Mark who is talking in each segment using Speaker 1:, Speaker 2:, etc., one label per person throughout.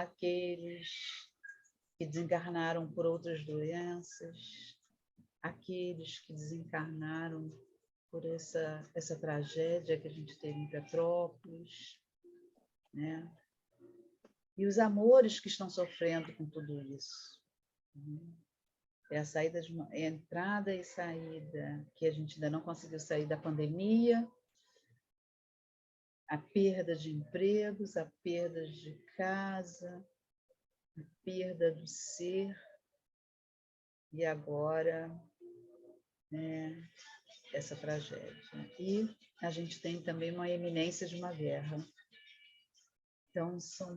Speaker 1: àqueles que desencarnaram por outras doenças, àqueles que desencarnaram por essa tragédia que a gente teve em Petrópolis, né? E os amores que estão sofrendo com tudo isso. É a saída é a entrada e saída, que a gente ainda não conseguiu sair da pandemia, a perda de empregos, a perda de casa, a perda do ser, e agora, né, essa tragédia. E a gente tem também uma iminência de uma guerra. Então, são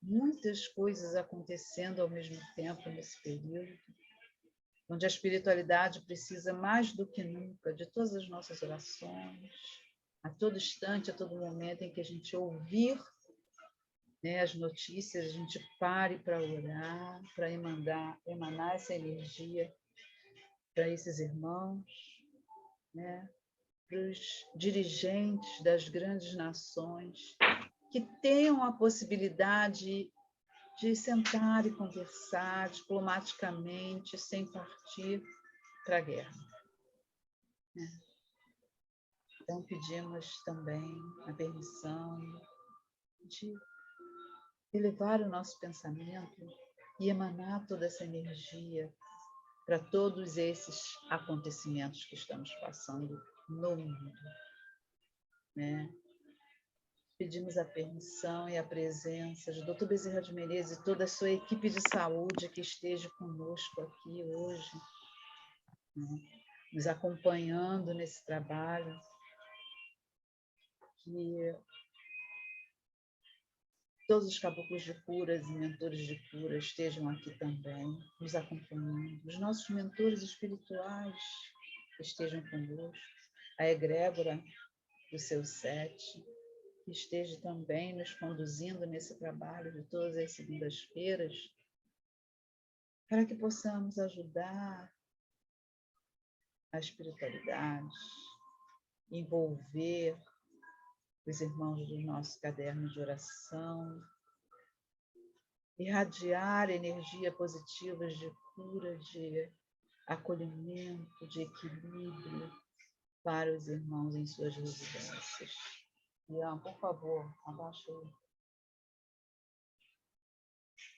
Speaker 1: muitas coisas acontecendo ao mesmo tempo nesse período, onde a espiritualidade precisa mais do que nunca de todas as nossas orações, a todo instante, a todo momento em que a gente ouvir, né, as notícias, a gente pare para orar, para emanar essa energia para esses irmãos, né, para os dirigentes das grandes nações, que tenham a possibilidade de sentar e conversar diplomaticamente, sem partir para a guerra. Então, pedimos também a permissão de elevar o nosso pensamento e emanar toda essa energia para todos esses acontecimentos que estamos passando no mundo, né? Pedimos a permissão e a presença de Dr. Bezerra de Menezes e toda a sua equipe de saúde que esteja conosco aqui hoje, né, nos acompanhando nesse trabalho, que todos os caboclos de curas e mentores de cura estejam aqui também, nos acompanhando, os nossos mentores espirituais estejam conosco, a egrégora do seu sete, que esteja também nos conduzindo nesse trabalho de todas as segundas-feiras, para que possamos ajudar a espiritualidade, envolver os irmãos do nosso caderno de oração, irradiar energia positiva de cura, de acolhimento, de equilíbrio para os irmãos em suas residências. Ian, por favor, abaixa aí.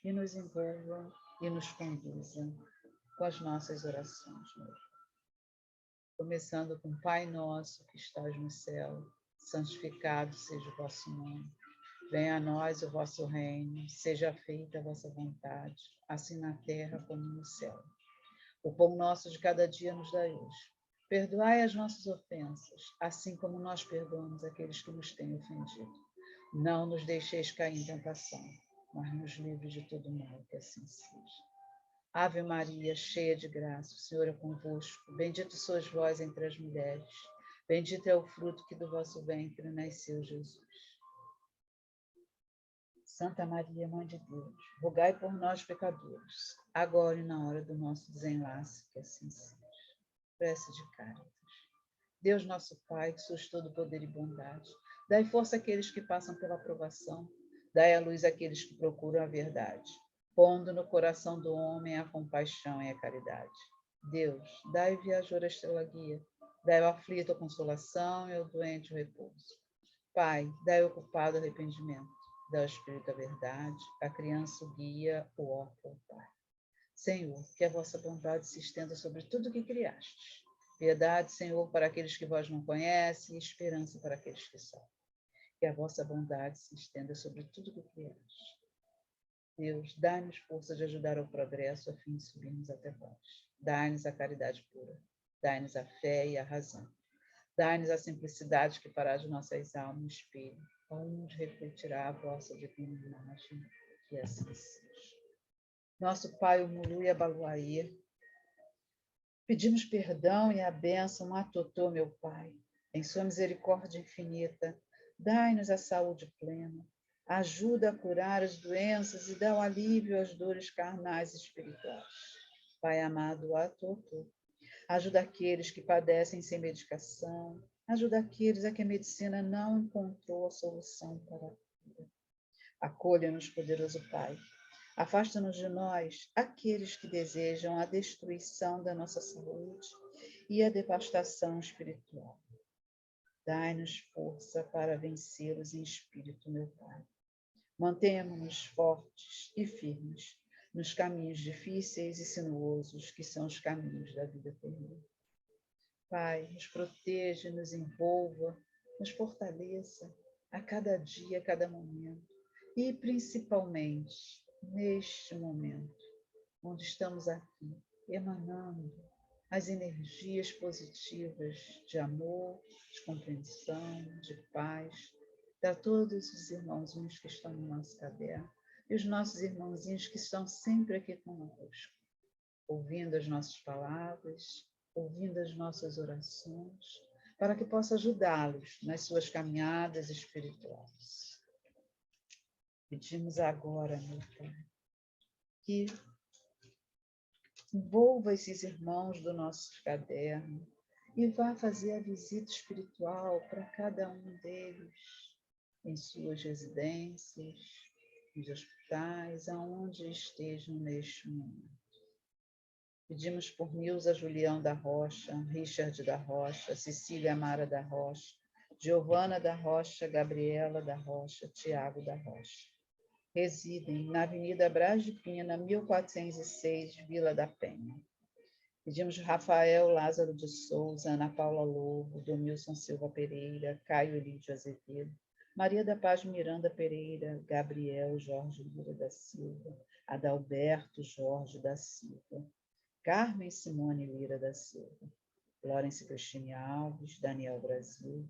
Speaker 1: E nos envolva e nos conduza com as nossas orações, meu Deus. Começando com Pai nosso que estás no céu, santificado seja o vosso nome. Venha a nós o vosso reino, seja feita a vossa vontade, assim na terra como no céu. O pão nosso de cada dia nos dai hoje. Perdoai as nossas ofensas, assim como nós perdoamos aqueles que nos têm ofendido. Não nos deixeis cair em tentação, mas nos livre de todo mal, que assim seja. Ave Maria, cheia de graça, o Senhor é convosco. Bendito sois vós entre as mulheres. Bendito é o fruto que do vosso ventre nasceu, Jesus. Santa Maria, Mãe de Deus, rogai por nós, pecadores, agora e na hora do nosso desenlace, que assim seja. Prece de Cáritas. Deus nosso Pai, que sois todo poder e bondade, dai força àqueles que passam pela provação, dai a luz àqueles que procuram a verdade, pondo no coração do homem a compaixão e a caridade. Deus, dai ao viajor a estrela guia, dai ao aflito a consolação e ao doente o repouso. Pai, dai ao culpado arrependimento, dai ao espírito a verdade, a criança o guia, o órfão o Pai. Senhor, que a vossa bondade se estenda sobre tudo o que criastes. Piedade, Senhor, para aqueles que vós não conhecem, e esperança para aqueles que sabem. Que a vossa bondade se estenda sobre tudo o que criastes. Deus, dai-nos força de ajudar ao progresso, a fim de subirmos até vós. Dai-nos a caridade pura. Dai-nos a fé e a razão. Dai-nos a simplicidade que fará de nossas almas um espelho, onde refletirá a vossa divina imagem, que assim seja. Nosso Pai, o Mulu e a Baluaê, pedimos perdão e a bênção a Totô, meu Pai. Em sua misericórdia infinita, dai-nos a saúde plena, ajuda a curar as doenças e dá o alívio às dores carnais e espirituais. Pai amado, a Totô, ajuda aqueles que padecem sem medicação, ajuda aqueles a que a medicina não encontrou a solução para a cura. Acolha-nos, poderoso Pai. Afasta-nos de nós aqueles que desejam a destruição da nossa saúde e a devastação espiritual. Dai-nos força para vencê-los em espírito, meu Pai. Mantenhamos-nos fortes e firmes nos caminhos difíceis e sinuosos que são os caminhos da vida eterna. Pai, nos proteja, nos envolva, nos fortaleça a cada dia, a cada momento. E principalmente neste momento, onde estamos aqui, emanando as energias positivas de amor, de compreensão, de paz, para todos os irmãozinhos que estão no nosso caderno e os nossos irmãozinhos que estão sempre aqui conosco, ouvindo as nossas palavras, ouvindo as nossas orações, para que possa ajudá-los nas suas caminhadas espirituais. Pedimos agora, meu Pai, que envolva esses irmãos do nosso caderno e vá fazer a visita espiritual para cada um deles, em suas residências, nos hospitais, aonde estejam neste momento. Pedimos por Nilza Julião da Rocha, Richard da Rocha, Cecília Amara da Rocha, Giovana da Rocha, Gabriela da Rocha, Tiago da Rocha. Residem na Avenida Brás de Pina, 1406, Vila da Penha. Pedimos Rafael Lázaro de Souza, Ana Paula Lobo, Domilson Silva Pereira, Caio Elídio Azevedo, Maria da Paz Miranda Pereira, Gabriel Jorge Lira da Silva, Adalberto Jorge da Silva, Carmen Simone Lira da Silva, Florence Cristine Alves, Daniel Brasil,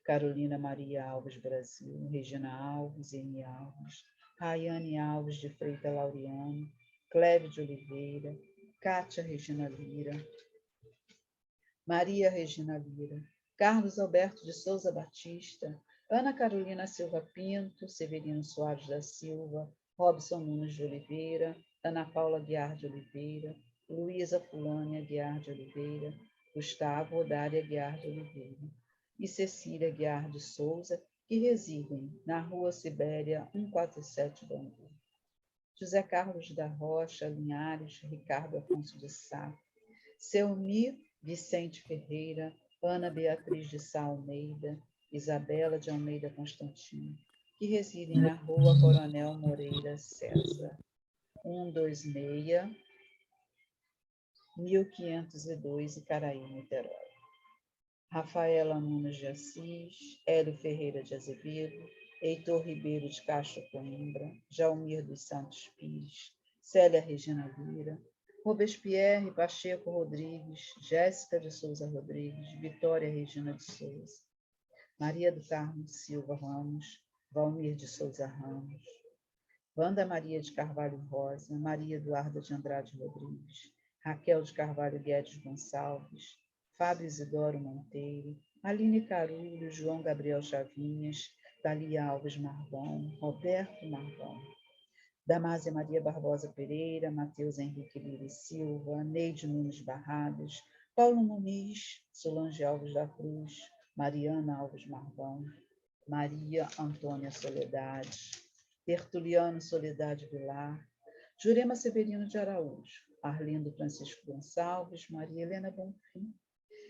Speaker 1: Carolina Maria Alves Brasil, Regina Alves, Eni Alves, Rayane Alves de Freitas Laureano, Clévio de Oliveira, Cátia Regina Lira, Maria Regina Lira, Carlos Alberto de Souza Batista, Ana Carolina Silva Pinto, Severino Soares da Silva, Robson Nunes de Oliveira, Ana Paula Guiar de Oliveira, Luísa Fulânia Guiar de Oliveira, Gustavo Odária Guiar de Oliveira e Cecília Guiar de Souza, que residem na Rua Sibéria 147, Bangu. José Carlos da Rocha, Linhares, Ricardo Afonso de Sá, Selmi Vicente Ferreira, Ana Beatriz de Sá Almeida, Isabela de Almeida Constantino, que residem na Rua Coronel Moreira César, 126, 1502, Icaraí, Niterói. Rafaela Nunes de Assis, Hélio Ferreira de Azevedo, Heitor Ribeiro de Castro Coimbra, Jaumir dos Santos Pires, Célia Regina Lira, Robespierre Pacheco Rodrigues, Jéssica de Souza Rodrigues, Vitória Regina de Souza, Maria do Carmo Silva Ramos, Valmir de Souza Ramos, Wanda Maria de Carvalho Rosa, Maria Eduarda de Andrade Rodrigues, Raquel de Carvalho Guedes Gonçalves, Fábio Isidoro Monteiro, Aline Carulho, João Gabriel Chavinhas, Thalia Alves Marvão, Roberto Marvão, Damásia Maria Barbosa Pereira, Matheus Henrique Lira e Silva, Neide Nunes Barradas, Paulo Muniz, Solange Alves da Cruz, Mariana Alves Marvão, Maria Antônia Soledade, Tertuliano Soledade Vilar, Jurema Severino de Araújo, Arlindo Francisco Gonçalves, Maria Helena Bonfim,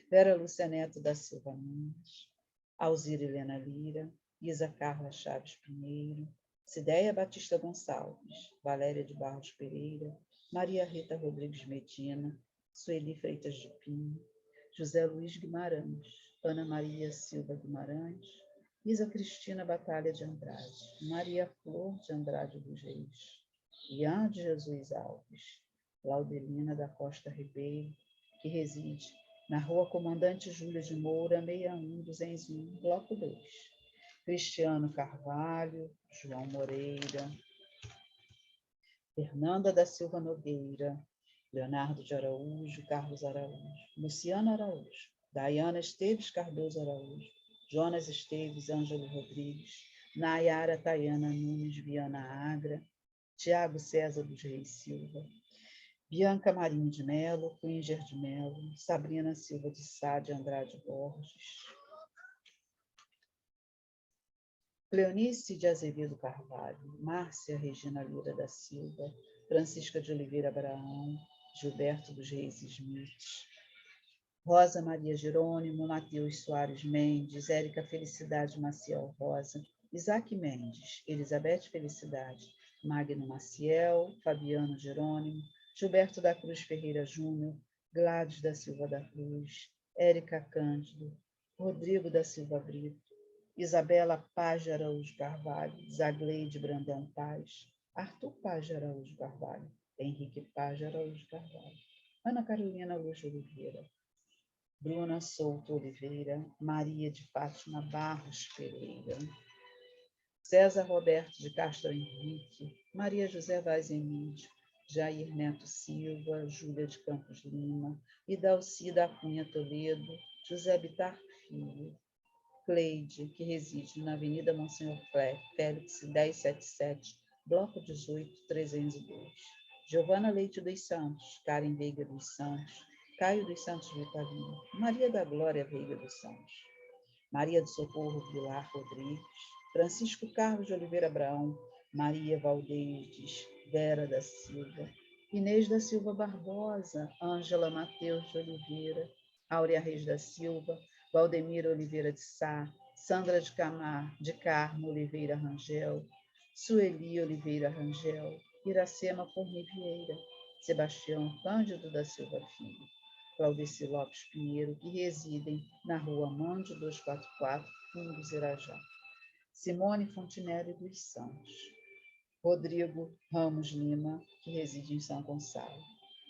Speaker 1: Vera Lúcia Neto da Silva Nunes, Alzira Helena Lira, Isa Carla Chaves Pinheiro, Cideia Batista Gonçalves, Valéria de Barros Pereira, Maria Rita Rodrigues Medina, Sueli Freitas de Pinho, José Luiz Guimarães, Ana Maria Silva Guimarães, Isa Cristina Batalha de Andrade, Maria Flor de Andrade dos Reis, Ian de Jesus Alves, Laudelina da Costa Ribeiro, que reside na Rua Comandante Júlia de Moura, 61, 201, Bloco 2. Cristiano Carvalho, João Moreira, Fernanda da Silva Nogueira, Leonardo de Araújo, Carlos Araújo, Luciana Araújo, Daiana Esteves Cardoso Araújo, Jonas Esteves Ângelo Rodrigues, Nayara Tayana Nunes Viana Agra, Tiago César dos Reis Silva, Bianca Marinho de Melo, Quinger de Melo, Sabrina Silva de Sá de Andrade Borges, Cleonice de Azevedo Carvalho, Márcia Regina Lira da Silva, Francisca de Oliveira Abraão, Gilberto dos Reis Smith, Rosa Maria Jerônimo, Mateus Soares Mendes, Érica Felicidade Maciel Rosa, Isaac Mendes, Elizabeth Felicidade, Magno Maciel, Fabiano Jerônimo, Gilberto da Cruz Ferreira Júnior, Gladys da Silva da Cruz, Érica Cândido, Rodrigo da Silva Brito, Isabela Paz de Araújo Carvalho, Zagleide Brandão Paz, Arthur Paz de Araújo Carvalho, Henrique Paz de Araújo Carvalho, Ana Carolina Luz de Oliveira, Bruna Souto Oliveira, Maria de Fátima Barros Pereira, César Roberto de Castro Henrique, Maria José Vaz Emídio, Jair Neto Silva, Júlia de Campos Lima, Idalcida Cunha Toledo, José Bitar Filho, Cleide, que reside na Avenida Monsenhor Félix, 1077, Bloco 18, 302. Giovana Leite dos Santos, Karen Veiga dos Santos, Caio dos Santos Vitalino, Maria da Glória Veiga dos Santos, Maria do Socorro Vilar Rodrigues, Francisco Carlos de Oliveira Abraão, Maria Valdeires Vera da Silva, Inês da Silva Barbosa, Ângela Mateus de Oliveira, Áurea Reis da Silva, Valdemira Oliveira de Sá, Sandra de Carmo Oliveira Rangel, Sueli Oliveira Rangel, Iracema Forni Vieira, Sebastião Cândido da Silva Filho, Claudici Lopes Pinheiro, que residem na rua Mândio 244, Fundos Irajá, Simone Fontinelli dos Santos, Rodrigo Ramos Lima, que reside em São Gonçalo,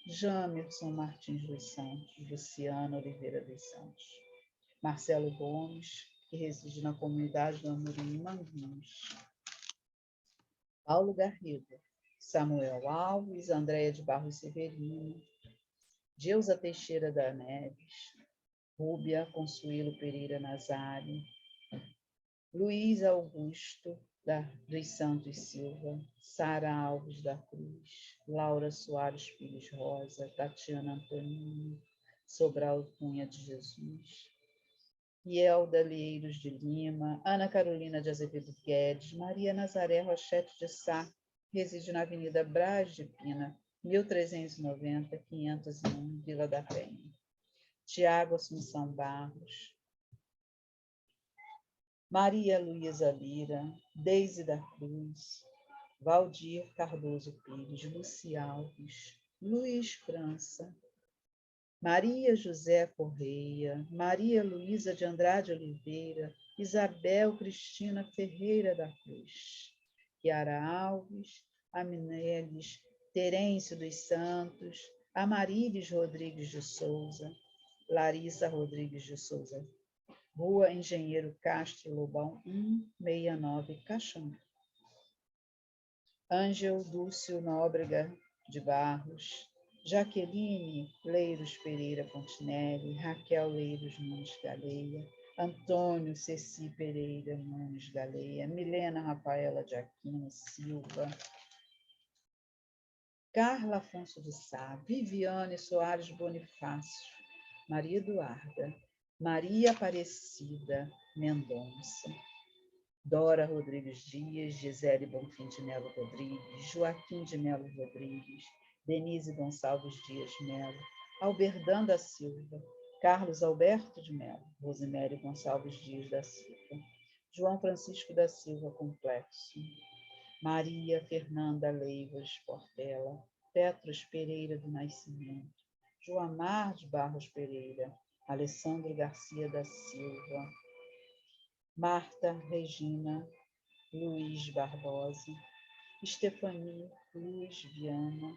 Speaker 1: Jamerson Martins dos Santos, Luciana Oliveira dos Santos, Marcelo Gomes, que reside na comunidade do Amorim Manguinhos, Paulo Garrido, Samuel Alves, Andréia de Barros Severino, Geusa Teixeira da Neves, Rúbia Consuelo Pereira Nazário, Luiz Augusto dos Santos Silva, Sara Alves da Cruz, Laura Soares Pires Rosa, Tatiana Antonini, Sobral Cunha de Jesus, Ielda Lieiros de Lima, Ana Carolina de Azevedo Guedes, Maria Nazaré Rochete de Sá, reside na Avenida Braz de Pina, 1390, 501, Vila da Penha. Tiago Assunção Barros, Maria Luísa Lira, Deise da Cruz, Valdir Cardoso Pires, Luci Alves, Luiz França, Maria José Correia, Maria Luísa de Andrade Oliveira, Isabel Cristina Ferreira da Cruz, Chiara Alves, Amineles, Terêncio dos Santos, Amarilis Rodrigues de Souza, Larissa Rodrigues de Souza, Rua Engenheiro Castro Lobão, 169, Caxambu. Ângel Dúcio Nóbrega de Barros, Jaqueline Leiros Pereira Fontinelli, Raquel Leiros Nunes Galeia, Antônio Ceci Pereira Nunes Galeia, Milena Rafaela de Aquino Silva, Carla Afonso de Sá, Viviane Soares Bonifácio, Maria Eduarda, Maria Aparecida Mendonça, Dora Rodrigues Dias, Gisele Bonfim de Melo Rodrigues, Joaquim de Melo Rodrigues, Denise Gonçalves Dias Melo, Alberdan da Silva, Carlos Alberto de Melo, Rosimério Gonçalves Dias da Silva, João Francisco da Silva Complexo, Maria Fernanda Leivas Portela, Petros Pereira do Nascimento, Joamar de Barros Pereira, Alessandro Garcia da Silva, Marta Regina Luiz Barbosa, Estefania Luiz Viana,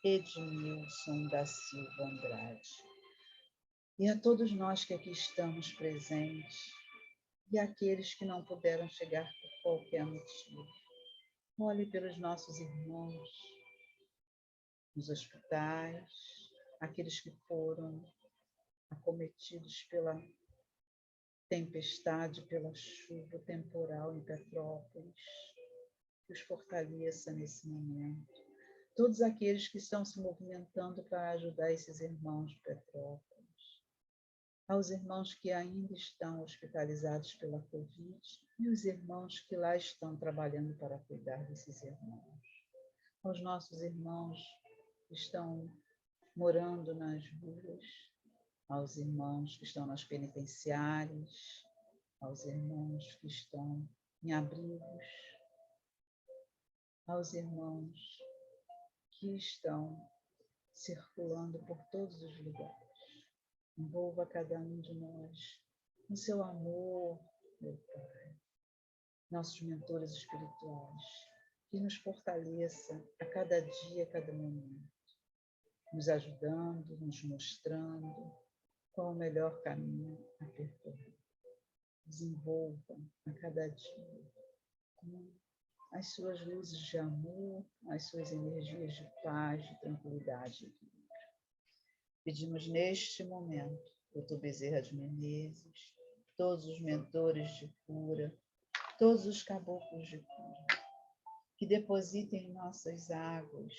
Speaker 1: Edmilson da Silva Andrade. E a todos nós que aqui estamos presentes, e aqueles que não puderam chegar por qualquer motivo, olhe pelos nossos irmãos nos hospitais, aqueles que foram acometidos pela tempestade, pela chuva temporal em Petrópolis, que os fortaleça nesse momento. Todos aqueles que estão se movimentando para ajudar esses irmãos de Petrópolis. aos irmãos que ainda estão hospitalizados pela Covid e os irmãos que lá estão trabalhando para cuidar desses irmãos, aos nossos irmãos que estão morando nas ruas, aos irmãos que estão nas penitenciárias, aos irmãos que estão em abrigos, aos irmãos que estão circulando por todos os lugares. Envolva cada um de nós no seu amor, meu Pai. Nossos mentores espirituais, que nos fortaleça a cada dia, a cada momento, nos ajudando, nos mostrando qual é o melhor caminho a percorrer. Desenvolva a cada dia com as suas luzes de amor, as suas energias de paz, de tranquilidade e equilíbrio. Pedimos neste momento, Dr. Bezerra de Menezes, todos os mentores de cura, todos os caboclos de cura, que depositem em nossas águas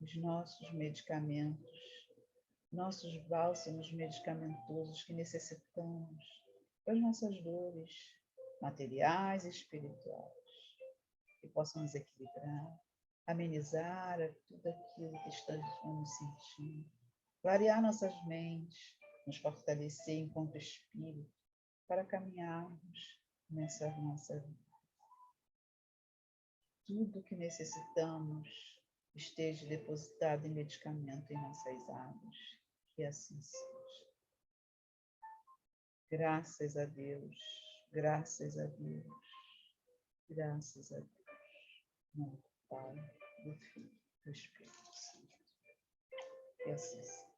Speaker 1: os nossos medicamentos, nossos bálsamos medicamentosos que necessitamos para as nossas dores materiais e espirituais, que possam nos equilibrar, amenizar tudo aquilo que estamos sentindo, clarear nossas mentes, nos fortalecer enquanto espírito para caminharmos nessa nossa vida. Tudo que necessitamos esteja depositado em medicamento em nossas águas, que assim seja. Graças a Deus, graças a Deus, graças a Deus. Em nome do Pai, do Filho e do Espírito Santo. Que assim seja.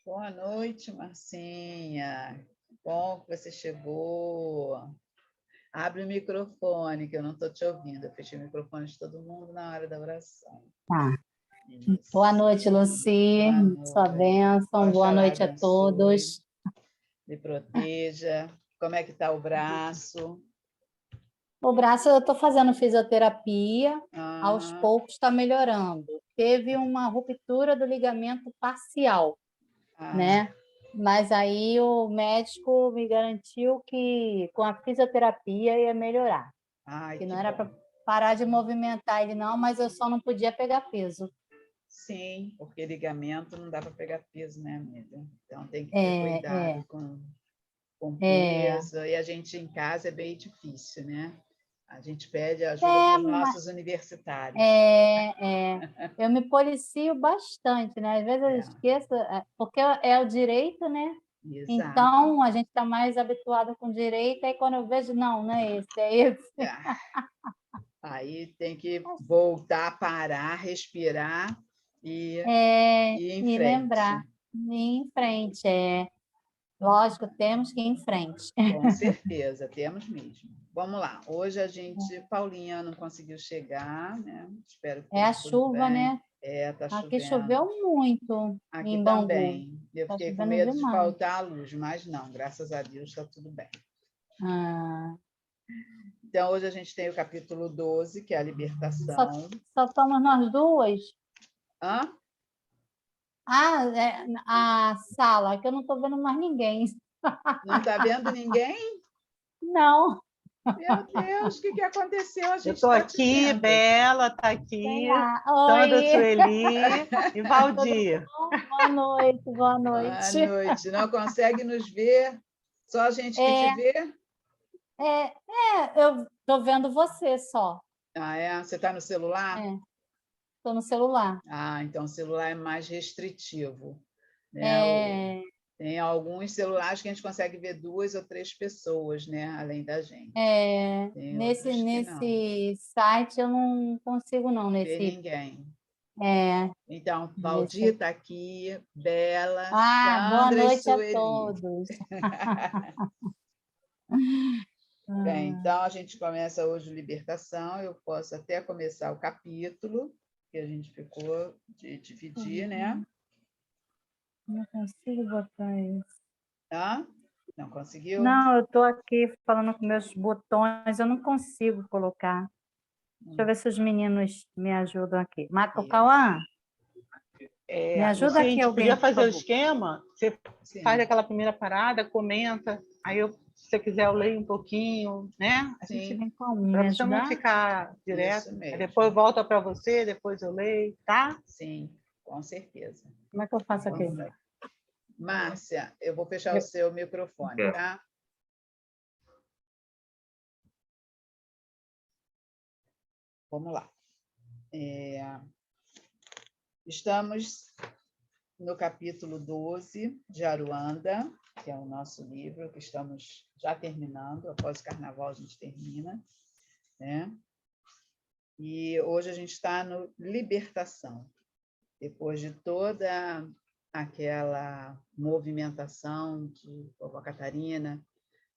Speaker 1: Boa noite, Marcinha. Bom que você chegou. Abre o microfone, que eu não estou te ouvindo. Eu fechei o microfone de todo mundo na hora da oração.
Speaker 2: Tá.
Speaker 1: Isso.
Speaker 2: Boa noite, Luci.
Speaker 1: Boa noite.
Speaker 2: Sua bênção. Boa noite a todos.
Speaker 1: Me proteja. Como é que está o braço?
Speaker 2: O braço eu estou fazendo fisioterapia, aos poucos está melhorando. Teve uma ruptura do ligamento parcial, né? Mas aí o médico me garantiu que com a fisioterapia ia melhorar. Que não era para parar de movimentar ele não, mas eu só não podia pegar peso.
Speaker 1: Sim, porque ligamento não dá para pegar peso, né, amiga? Então tem que ter cuidado com peso. E a gente em casa é bem difícil, né? A gente pede ajuda dos nossos universitários.
Speaker 2: Eu me policio bastante, né? Às vezes eu esqueço, porque é o direito, né? Exato. Então, a gente está mais habituado com direito, aí quando eu vejo, não é esse, é esse.
Speaker 1: Aí tem que voltar, parar, respirar e ir em frente.
Speaker 2: Lembrar, ir em frente, Lógico, temos que ir em frente.
Speaker 1: Com certeza, temos mesmo. Vamos lá. Hoje a gente, Paulinha não conseguiu chegar, né? Espero que
Speaker 2: a chuva,
Speaker 1: bem.
Speaker 2: né?
Speaker 1: Tá chovendo.
Speaker 2: Aqui choveu muito
Speaker 1: aqui
Speaker 2: em
Speaker 1: Bangu.
Speaker 2: Também.
Speaker 1: Eu fiquei com medo de faltar a luz, mas não, graças a Deus está tudo bem. Então, hoje a gente tem o capítulo 12, que é a libertação.
Speaker 2: Só estamos nós duas?
Speaker 1: Hã?
Speaker 2: A sala, que eu não estou vendo mais ninguém.
Speaker 1: Não está vendo ninguém?
Speaker 2: Não.
Speaker 1: Meu Deus, o que aconteceu?
Speaker 3: Eu estou aqui, Bela está aqui, Sandra, Sueli e Valdir.
Speaker 2: Boa noite, boa noite.
Speaker 1: Boa noite. Não consegue nos ver? Só a gente que te vê?
Speaker 2: Eu estou vendo você só.
Speaker 1: Você está no celular?
Speaker 2: Estou no celular.
Speaker 1: Então o celular é mais restritivo. Né? Tem alguns celulares que a gente consegue ver 2 ou 3 pessoas, né? Além da gente.
Speaker 2: Nesse site eu não consigo, não.
Speaker 1: Ver ninguém. Então, Valdir está aqui, Bela,
Speaker 2: boa
Speaker 1: Sandra
Speaker 2: noite
Speaker 1: e Sueli.
Speaker 2: a todos.
Speaker 1: Bem, então a gente começa hoje Libertação. Eu posso até começar o capítulo, que a gente ficou de dividir, né?
Speaker 2: Não consigo botar isso.
Speaker 1: Tá? Não conseguiu?
Speaker 2: Não, eu estou aqui falando com meus botões, eu não consigo colocar. Deixa eu ver se os meninos me ajudam aqui. Marco Cauã, me ajuda aqui alguém,
Speaker 3: podia fazer o
Speaker 2: por favor.
Speaker 3: esquema, você faz aquela primeira parada, comenta, aí se você quiser eu leio um pouquinho, né?
Speaker 2: A gente vem com um,
Speaker 3: Para
Speaker 2: me
Speaker 3: você não
Speaker 2: ajudar?
Speaker 3: ficar direto.
Speaker 1: Isso mesmo.
Speaker 3: Aí depois volta para você, depois eu leio, tá?
Speaker 1: Sim, com certeza.
Speaker 2: Como é que eu faço aqui?
Speaker 1: Márcia, eu vou fechar o seu microfone, tá? Vamos lá. Estamos no capítulo 12 de Aruanda, que é o nosso livro, que estamos já terminando. Após o carnaval, a gente termina, né? E hoje a gente está no Libertação. Depois de toda aquela movimentação de Vovó Catarina,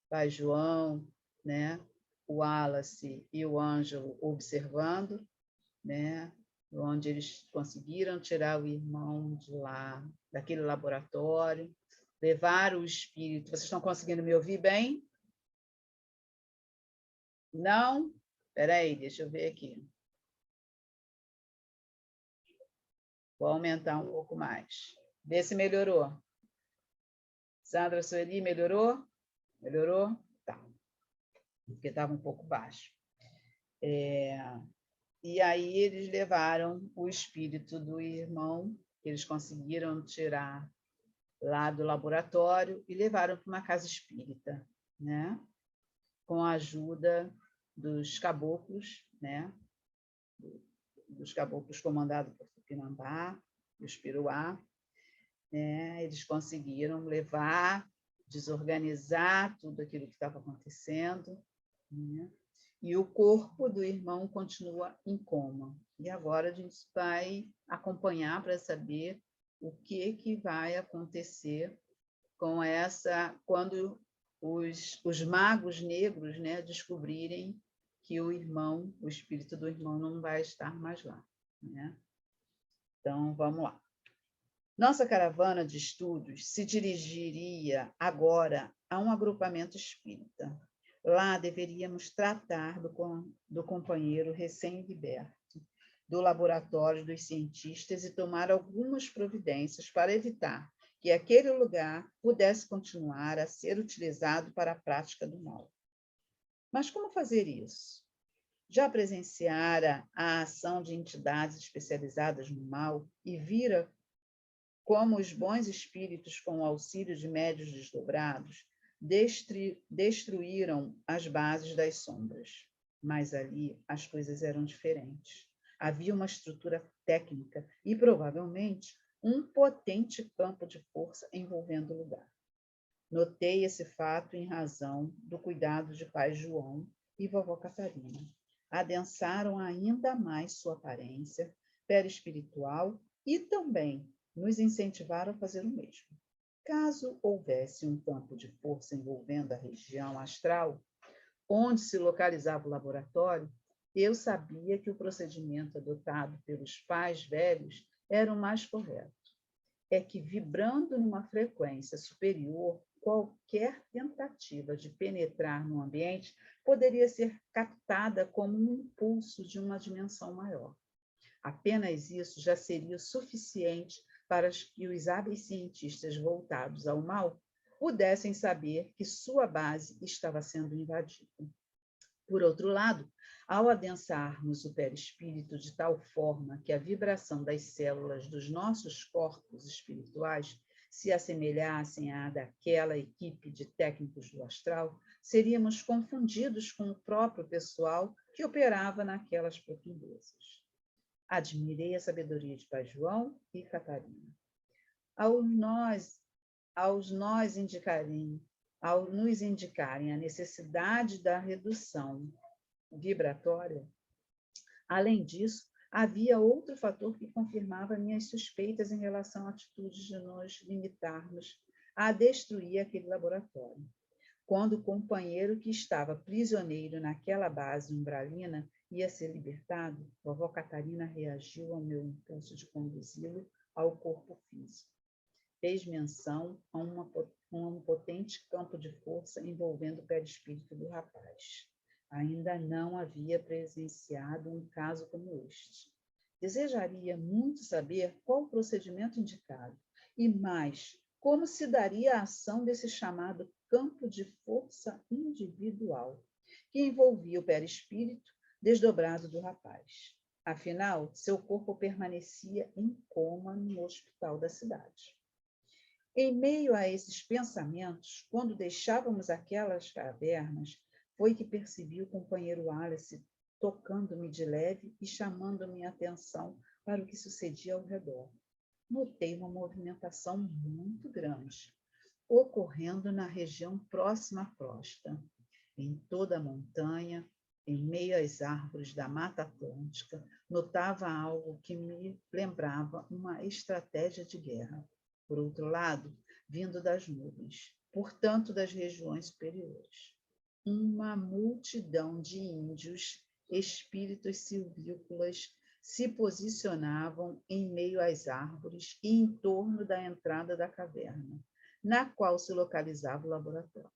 Speaker 1: Pai João, né? O Wallace e o Ângelo observando, né? Onde eles conseguiram tirar o irmão de lá, daquele laboratório, levar o espírito. Vocês estão conseguindo me ouvir bem? Não? Espera aí, deixa eu ver aqui. Vou aumentar um pouco mais. Vê se melhorou. Sandra Sueli, melhorou? Melhorou? Tá. Porque estava um pouco baixo. E aí eles levaram o espírito do irmão, que eles conseguiram tirar lá do laboratório, e levaram para uma casa espírita, né? Com a ajuda dos caboclos, né? Dos caboclos comandados por Tupinambá, os Piruá, né? Eles conseguiram levar, desorganizar tudo aquilo que estava acontecendo, né? E o corpo do irmão continua em coma. E agora a gente vai acompanhar para saber o que vai acontecer com essa, quando os magos negros, né, descobrirem que o irmão, o espírito do irmão não vai estar mais lá, né? Então, vamos lá. Nossa caravana de estudos se dirigiria agora a um agrupamento espírita. Lá deveríamos tratar do companheiro recém-liberto, do laboratório dos cientistas e tomar algumas providências para evitar que aquele lugar pudesse continuar a ser utilizado para a prática do mal. Mas como fazer isso? Já presenciara a ação de entidades especializadas no mal e vira como os bons espíritos, com o auxílio de médios desdobrados, destruíram as bases das sombras. Mas ali as coisas eram diferentes. Havia uma estrutura técnica e, provavelmente, um potente campo de força envolvendo o lugar. Notei esse fato em razão do cuidado de pai João e vovó Catarina. Adensaram ainda mais sua aparência perispiritual e também nos incentivaram a fazer o mesmo. Caso houvesse um campo de força envolvendo a região astral, onde se localizava o laboratório, eu sabia que o procedimento adotado pelos pais velhos era o mais correto. É que, vibrando numa frequência superior, qualquer tentativa de penetrar no ambiente poderia ser captada como um impulso de uma dimensão maior. Apenas isso já seria o suficiente para que os hábeis cientistas voltados ao mal pudessem saber que sua base estava sendo invadida. Por outro lado, ao adensarmos o perispírito de tal forma que a vibração das células dos nossos corpos espirituais se assemelhassem à daquela equipe de técnicos do astral, seríamos confundidos com o próprio pessoal que operava naquelas profundezas. Admirei a sabedoria de Pai João e Catarina. Ao nos indicarem a necessidade da redução vibratória, além disso, havia outro fator que confirmava minhas suspeitas em relação à atitude de nos limitarmos a destruir aquele laboratório. quando o companheiro que estava prisioneiro naquela base umbralina ia ser libertado, vovó Catarina reagiu ao meu impulso de conduzi-lo ao corpo físico. Fez menção a um potente campo de força envolvendo o perispírito do rapaz. Ainda não havia presenciado um caso como este. Desejaria muito saber qual o procedimento indicado e, mais, como se daria a ação desse chamado campo de força individual, que envolvia o perispírito desdobrado do rapaz. Afinal, seu corpo permanecia em coma no hospital da cidade. Em meio a esses pensamentos, quando deixávamos aquelas cavernas, foi que percebi o companheiro Alice tocando-me de leve e chamando minha atenção para o que sucedia ao redor. Notei uma movimentação muito grande, ocorrendo na região próxima à crosta. Em toda a montanha, em meio às árvores da Mata Atlântica, notava algo que me lembrava uma estratégia de guerra. Por outro lado, vindo das nuvens, portanto das regiões superiores, uma multidão de índios, espíritos silvícolas, se posicionavam em meio às árvores e em torno da entrada da caverna, na qual se localizava o laboratório.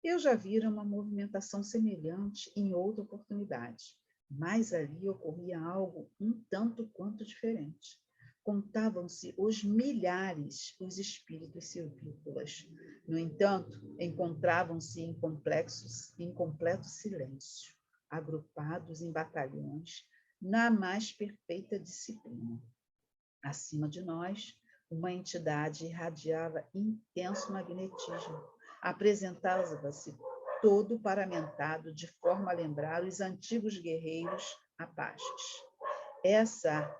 Speaker 1: Eu já vira uma movimentação semelhante em outra oportunidade, mas ali ocorria algo um tanto quanto diferente. Contavam-se os milhares os espíritos silvícolas. No entanto, encontravam-se em completo silêncio, agrupados em batalhões, na mais perfeita disciplina. Acima de nós, uma entidade irradiava intenso magnetismo. Apresentava-se todo paramentado de forma a lembrar os antigos guerreiros apaches. Essa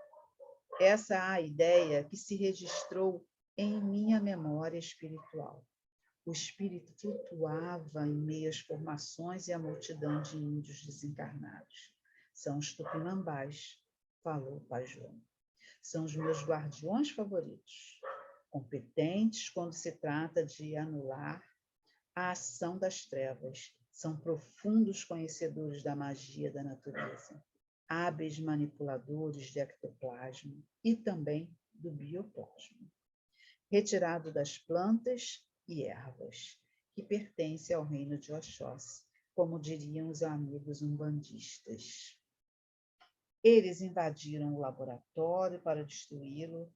Speaker 1: a ideia que se registrou em minha memória espiritual. O espírito flutuava em meio às formações e à multidão de índios desencarnados. São os tupinambás, falou o Pai João. São os meus guardiões favoritos, competentes quando se trata de anular a ação das trevas. São profundos conhecedores da magia da natureza, hábeis manipuladores de ectoplasma e também do bioplasma, retirado das plantas e ervas, que pertence ao reino de Oxóssi, como diriam os amigos umbandistas. Eles invadiram o laboratório para destruí-lo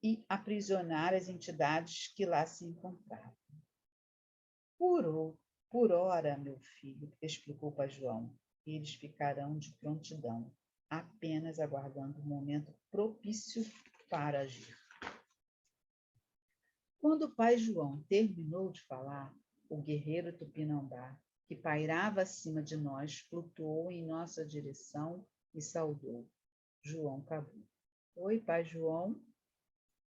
Speaker 1: e aprisionar as entidades que lá se encontravam. Por ora, meu filho, explicou o Pai João, eles ficarão de prontidão, apenas aguardando o momento propício para agir. Quando o Pai João terminou de falar, o guerreiro Tupinambá, que pairava acima de nós, flutuou em nossa direção e saudou. João Cabu. Oi, Pai João,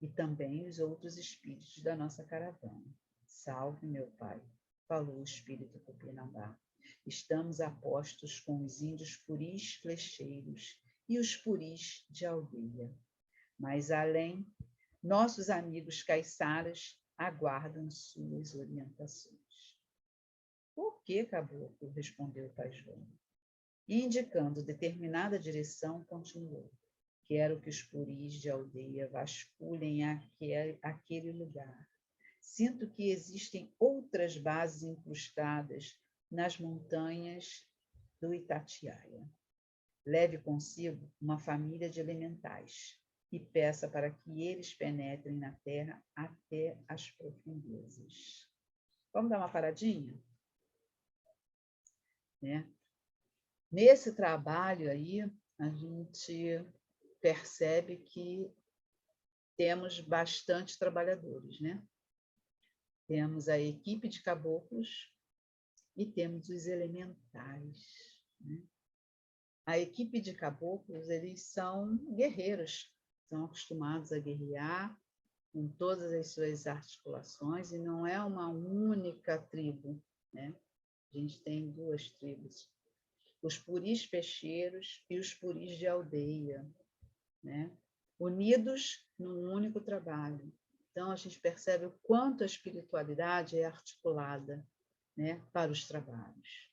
Speaker 1: e também os outros espíritos da nossa caravana. Salve, meu pai, falou o espírito Tupinambá. Estamos a postos com os índios puris flecheiros e os puris de aldeia. Mais além, nossos amigos caiçaras aguardam suas orientações. Por que, caboclo? Respondeu o Pai João. E, indicando determinada direção, continuou. Quero que os puris de aldeia vasculhem aquele lugar. Sinto que existem outras bases incrustadas nas montanhas do Itatiaia. Leve consigo uma família de elementais e peça para que eles penetrem na terra até as profundezas. Vamos dar uma paradinha? Né? Nesse trabalho aí, a gente percebe que temos bastante trabalhadores, né? Temos a equipe de caboclos e temos os elementais, né? A equipe de caboclos, eles são guerreiros, são acostumados a guerrear com todas as suas articulações e não é uma única tribo, né? A gente tem duas tribos, os puris peixeiros e os puris de aldeia, né? Unidos num único trabalho. Então, a gente percebe o quanto a espiritualidade é articulada, né, para os trabalhos.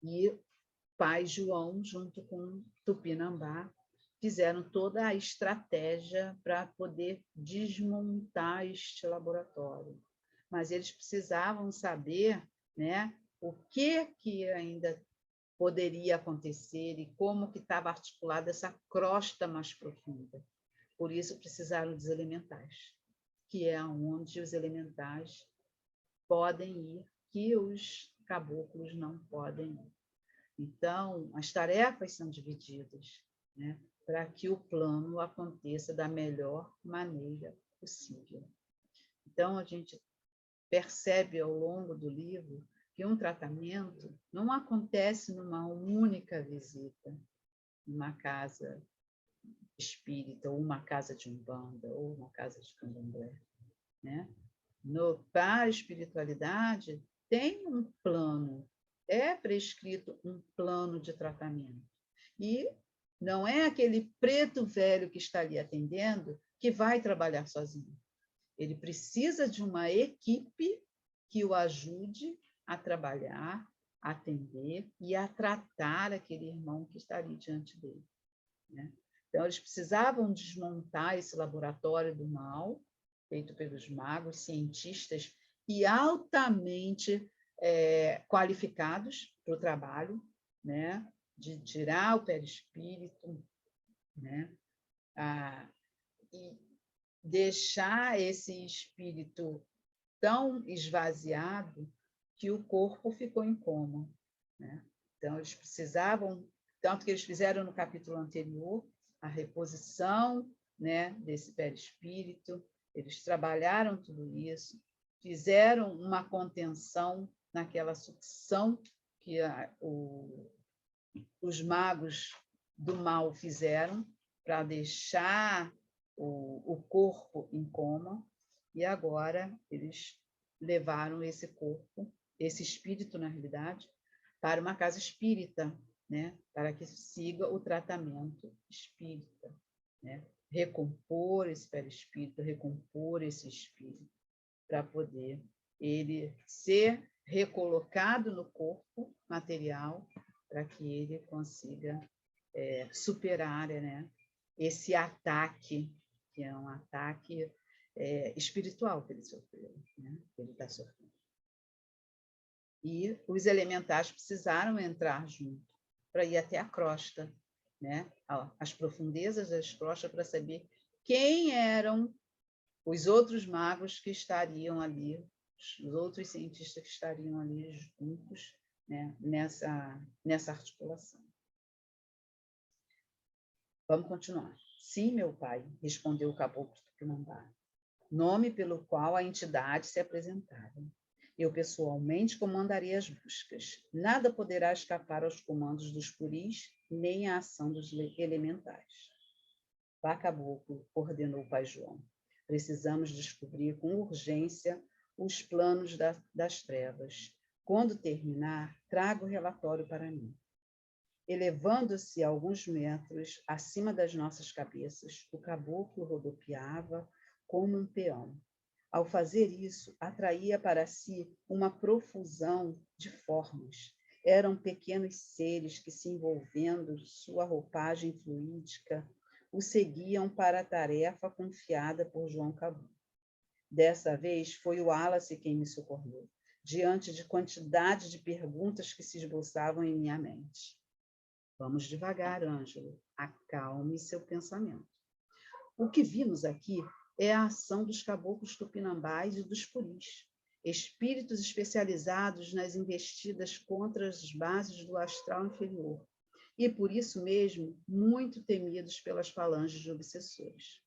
Speaker 1: E pai João, junto com Tupinambá, fizeram toda a estratégia para poder desmontar este laboratório. Mas eles precisavam saber, né, o que ainda poderia acontecer e como que estava articulada essa crosta mais profunda. Por isso precisaram dos elementais, que é onde os elementais podem ir, que os caboclos não podem ir. Então, as tarefas são divididas, né, para que o plano aconteça da melhor maneira possível. Então, a gente percebe ao longo do livro que um tratamento não acontece numa única visita, numa casa espírita, ou uma casa de umbanda, ou uma casa de candomblé, né? Para a espiritualidade, tem um plano, é prescrito um plano de tratamento. E não é aquele preto velho que está ali atendendo que vai trabalhar sozinho. Ele precisa de uma equipe que o ajude a trabalhar, a atender e a tratar aquele irmão que está ali diante dele, né? Então, eles precisavam desmontar esse laboratório do mal, feito pelos magos, cientistas e altamente qualificados para o trabalho, né? De tirar o perispírito, né? E deixar esse espírito tão esvaziado que o corpo ficou em coma, né? Então, eles precisavam, tanto que eles fizeram no capítulo anterior, a reposição, né, desse perispírito, eles trabalharam tudo isso, fizeram uma contenção naquela sucção que os magos do mal fizeram para deixar o corpo em coma, e agora eles levaram esse corpo, esse espírito, na realidade, para uma casa espírita, né? Para que siga o tratamento espírita, né? Recompor esse perispírito, recompor esse espírito, para poder ele ser recolocado no corpo material, para que ele consiga superar, né, esse ataque, que é um ataque espiritual que ele sofreu, né? Que ele está sofrendo. E os elementais precisaram entrar junto para ir até a crosta, né? As profundezas das crostas, para saber quem eram os outros magos que estariam ali, os outros cientistas que estariam ali juntos, né? nessa articulação. Vamos continuar. Sim, meu pai, respondeu o caboclo Tupinambá, nome pelo qual a entidade se apresentara. Eu pessoalmente comandarei as buscas. Nada poderá escapar aos comandos dos puris, nem à ação dos elementais. Vá, caboclo, ordenou o pai João. Precisamos descobrir com urgência os planos das trevas. Quando terminar, traga o relatório para mim. Elevando-se alguns metros acima das nossas cabeças, o caboclo rodopiava como um peão. Ao fazer isso, atraía para si uma profusão de formas. Eram pequenos seres que, se envolvendo sua roupagem fluídica, o seguiam para a tarefa confiada por João Caboclo. Dessa vez, foi o Wallace quem me socorreu, diante de quantidade de perguntas que se esboçavam em minha mente. Vamos devagar, Ângelo. Acalme seu pensamento. O que vimos aqui é a ação dos caboclos tupinambás e dos puris, espíritos especializados nas investidas contra as bases do astral inferior, e por isso mesmo muito temidos pelas falanges de obsessores.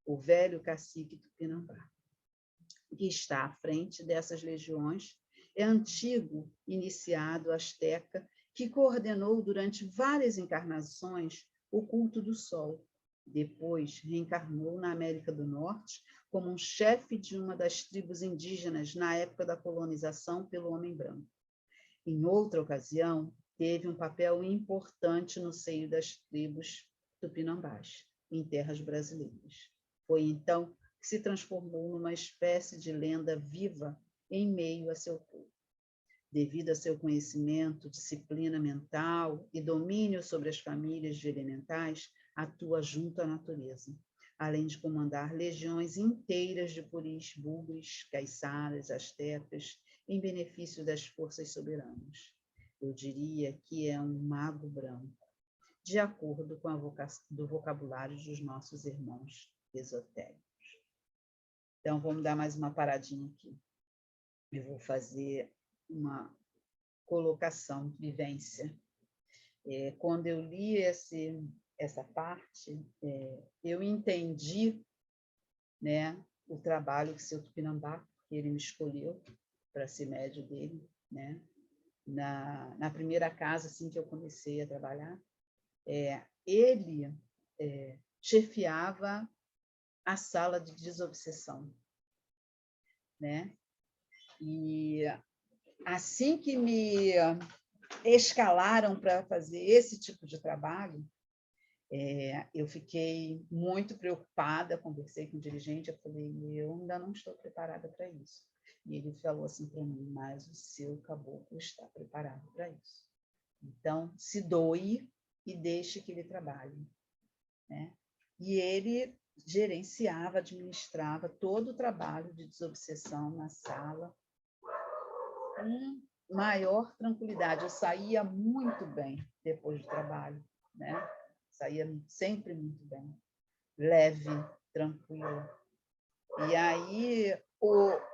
Speaker 1: O velho cacique Tupinambá, que está à frente dessas legiões, é antigo iniciado asteca que coordenou durante várias encarnações o culto do sol. Depois, reencarnou na América do Norte como um chefe de uma das tribos indígenas na época da colonização pelo homem branco. Em outra ocasião, teve um papel importante no seio das tribos tupinambás, em terras brasileiras. Foi então que se transformou numa espécie de lenda viva em meio a seu povo. Devido a seu conhecimento, disciplina mental e domínio sobre as famílias de elementais, atua junto à natureza, além de comandar legiões inteiras de puris, bugres, caiçaras, astecas, em benefício das forças soberanas. Eu diria que é um mago branco, de acordo com do vocabulário dos nossos irmãos esotéricos. Então, vamos dar mais uma paradinha aqui. Eu vou fazer uma colocação, vivência. Quando eu li essa parte, eu entendi, né, o trabalho que o seu Tupinambá, que ele me escolheu para ser médio dele, né? Na primeira casa assim, que eu comecei a trabalhar, ele chefiava a sala de desobsessão, né? E assim que me escalaram para fazer esse tipo de trabalho, eu fiquei muito preocupada, conversei com o dirigente, eu falei, eu ainda não estou preparada para isso. E ele falou assim para mim, mas o seu caboclo está preparado para isso. Então, se doe e deixe que ele trabalhe, né? E ele gerenciava, administrava todo o trabalho de desobsessão na sala, com maior tranquilidade. Eu saía muito bem depois do trabalho, né? Saía sempre muito bem, leve, tranquila. E aí,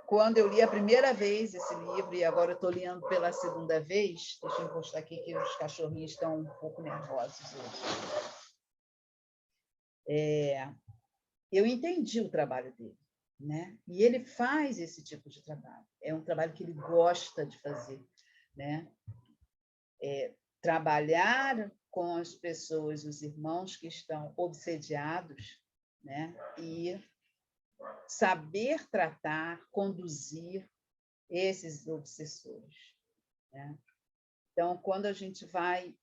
Speaker 1: quando eu li a primeira vez esse livro, e agora eu estou lendo pela segunda vez, deixa eu encostar aqui que os cachorrinhos estão um pouco nervosos hoje. Eu entendi o trabalho dele, né? E ele faz esse tipo de trabalho. É um trabalho que ele gosta de fazer, né? Trabalhar com as pessoas, os irmãos que estão obsediados, né? E saber tratar, conduzir esses obsessores, né? Então, quando a gente vai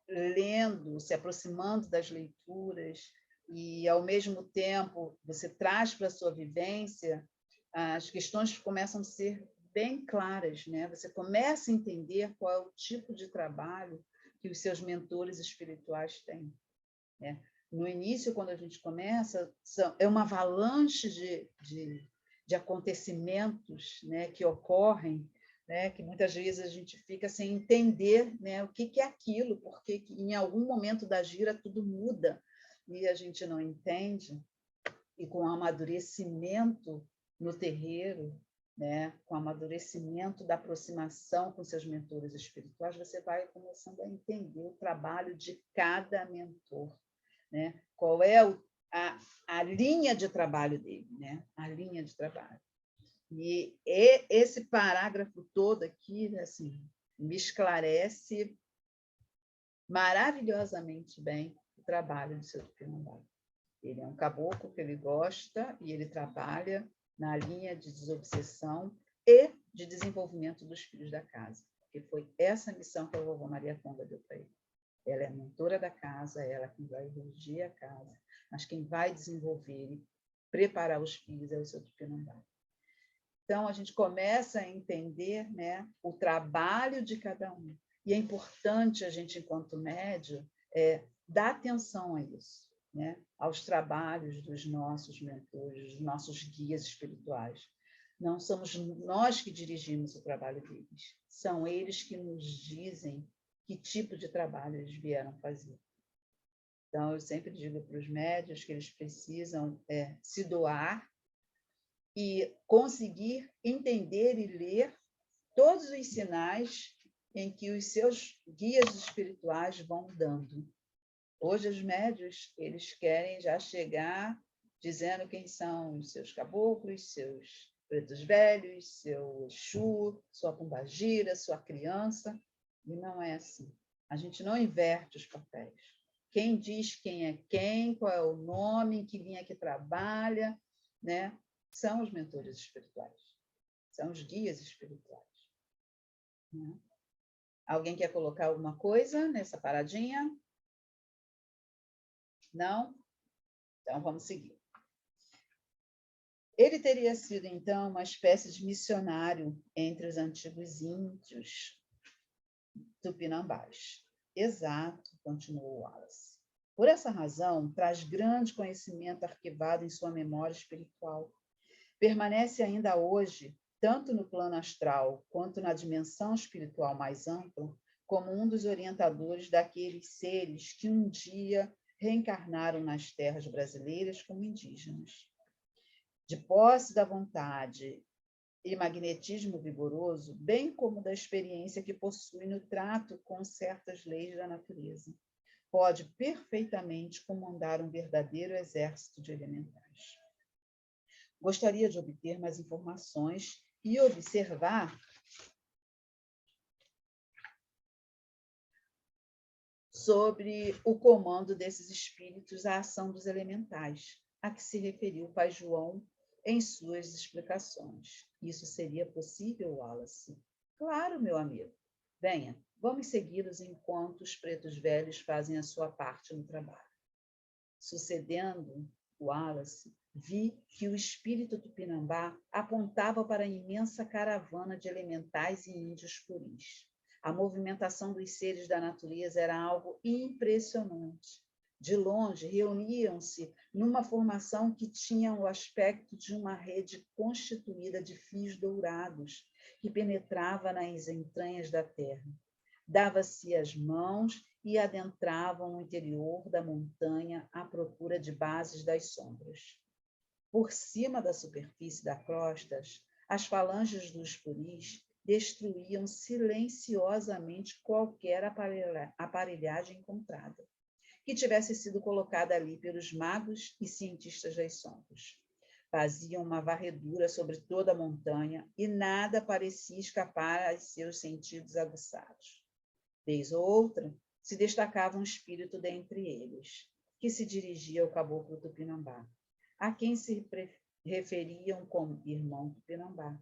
Speaker 1: lendo, se aproximando das leituras, e, ao mesmo tempo, você traz para a sua vivência, as questões começam a ser bem claras, né? Você começa a entender qual é o tipo de trabalho que os seus mentores espirituais têm, né? No início, quando a gente começa, é uma avalanche de acontecimentos, né, que ocorrem, né, que muitas vezes a gente fica sem entender, né, o que é aquilo, porque em algum momento da gira tudo muda e a gente não entende. E com o amadurecimento no terreiro, né, com o amadurecimento da aproximação com seus mentores espirituais, você vai começando a entender o trabalho de cada mentor, né? Qual é a linha de trabalho dele, né? A linha de trabalho. E esse parágrafo todo aqui, assim, me esclarece maravilhosamente bem o trabalho do seu Tupinambá. Ele é um caboclo que ele gosta e ele trabalha na linha de desobsessão e de desenvolvimento dos filhos da casa, porque foi essa missão que a vovó Maria Conga deu para ele. Ela é a mentora da casa, ela quem vai reger a casa, mas quem vai desenvolver e preparar os filhos é o seu Tupinambá. Então, a gente começa a entender, né, o trabalho de cada um. E é importante a gente, enquanto médium, dar atenção a isso, né, aos trabalhos dos nossos mentores, dos nossos guias espirituais. Não somos nós que dirigimos o trabalho deles, são eles que nos dizem que tipo de trabalho eles vieram fazer. Então, eu sempre digo para os médiuns que eles precisam se doar e conseguir entender e ler todos os sinais em que os seus guias espirituais vão dando. Hoje, os médiuns, eles querem já chegar dizendo quem são os seus caboclos, seus pretos velhos, seu Exu, sua pombagira, sua criança, e não é assim. A gente não inverte os papéis. Quem diz quem é quem, qual é o nome, em que linha que trabalha, né? São os mentores espirituais, são os guias espirituais. Né? Alguém quer colocar alguma coisa nessa paradinha? Não? Então, vamos seguir. Ele teria sido, então, uma espécie de missionário entre os antigos índios tupinambás. Exato, continuou Wallace. Por essa razão, traz grande conhecimento arquivado em sua memória espiritual. Permanece ainda hoje, tanto no plano astral quanto na dimensão espiritual mais ampla, como um dos orientadores daqueles seres que um dia reencarnaram nas terras brasileiras como indígenas. De posse da vontade e magnetismo vigoroso, bem como da experiência que possui no trato com certas leis da natureza, pode perfeitamente comandar um verdadeiro exército de elementais. Gostaria de obter mais informações e observar sobre o comando desses espíritos à ação dos elementais, a que se referiu o Pai João em suas explicações. Isso seria possível, Wallace? Claro, meu amigo. Venha, vamos segui-los enquanto os pretos velhos fazem a sua parte no trabalho. Sucedendo Wallace, vi que o espírito tupinambá apontava para a imensa caravana de elementais e índios puris. A movimentação dos seres da natureza era algo impressionante. De longe, reuniam-se numa formação que tinha o aspecto de uma rede constituída de fios dourados, que penetrava nas entranhas da terra. Dava-se as mãos e adentravam o interior da montanha à procura de bases das sombras. Por cima da superfície das crostas, as falanges dos puris destruíam silenciosamente qualquer aparelhagem encontrada, que tivesse sido colocada ali pelos magos e cientistas das sombras. Faziam uma varredura sobre toda a montanha e nada parecia escapar aos seus sentidos aguçados. Vez ou outra, se destacava um espírito dentre eles, que se dirigia ao caboclo Tupinambá, a quem se referiam como irmão Tupinambá.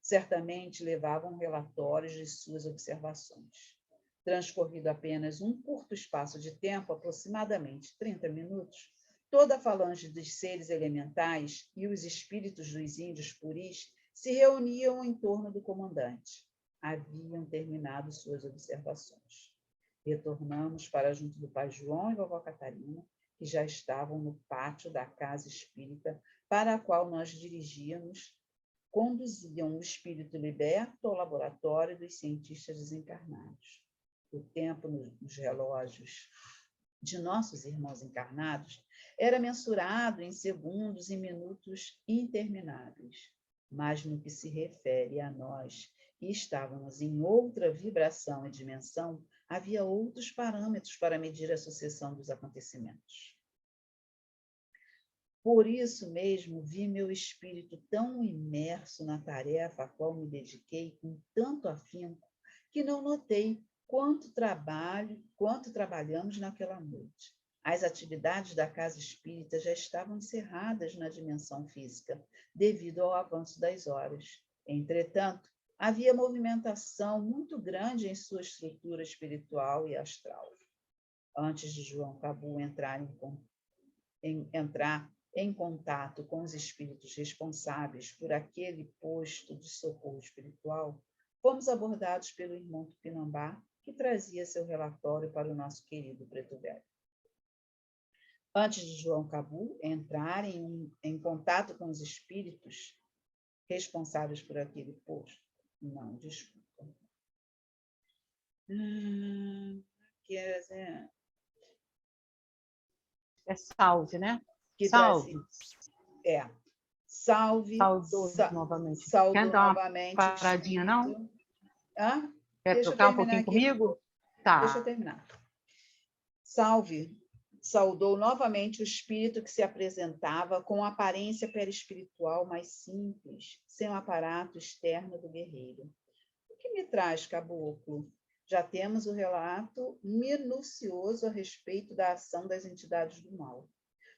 Speaker 1: Certamente levavam relatórios de suas observações. Transcorrido apenas um curto espaço de tempo, aproximadamente 30 minutos, toda a falange dos seres elementais e os espíritos dos índios puris se reuniam em torno do comandante. Haviam terminado suas observações. Retornamos para junto do Pai João e vovó Catarina, que já estavam no pátio da casa espírita para a qual nós dirigíamos, conduziam o espírito liberto ao laboratório dos cientistas desencarnados. O tempo nos relógios de nossos irmãos encarnados era mensurado em segundos e minutos intermináveis, mas no que se refere a nós, que estávamos em outra vibração e dimensão, havia outros parâmetros para medir a sucessão dos acontecimentos. Por isso mesmo, vi meu espírito tão imerso na tarefa a qual me dediquei com tanto afinco, que não notei quanto trabalhamos naquela noite. As atividades da casa espírita já estavam encerradas na dimensão física, devido ao avanço das horas. Entretanto, havia movimentação muito grande em sua estrutura espiritual e astral. Antes de João Cabu entrar em contato com os espíritos responsáveis por aquele posto de socorro espiritual, fomos abordados pelo irmão Tupinambá, que trazia seu relatório para o nosso querido Preto Velho. Antes de João Cabu entrar em contato com os espíritos responsáveis por aquele posto, não, desculpa.
Speaker 3: É salve, né?
Speaker 1: Que
Speaker 3: salve.
Speaker 1: Salve.
Speaker 3: Novamente.
Speaker 1: Saudou
Speaker 3: Quer dar
Speaker 1: novamente
Speaker 3: uma paradinha, não?
Speaker 1: Hã?
Speaker 3: Quer trocar um pouquinho comigo? Tá.
Speaker 1: Deixa eu terminar. Salve. Saudou novamente o espírito que se apresentava com aparência perispiritual mais simples, sem o aparato externo do guerreiro. O que me traz, caboclo? Já temos o relato minucioso a respeito da ação das entidades do mal.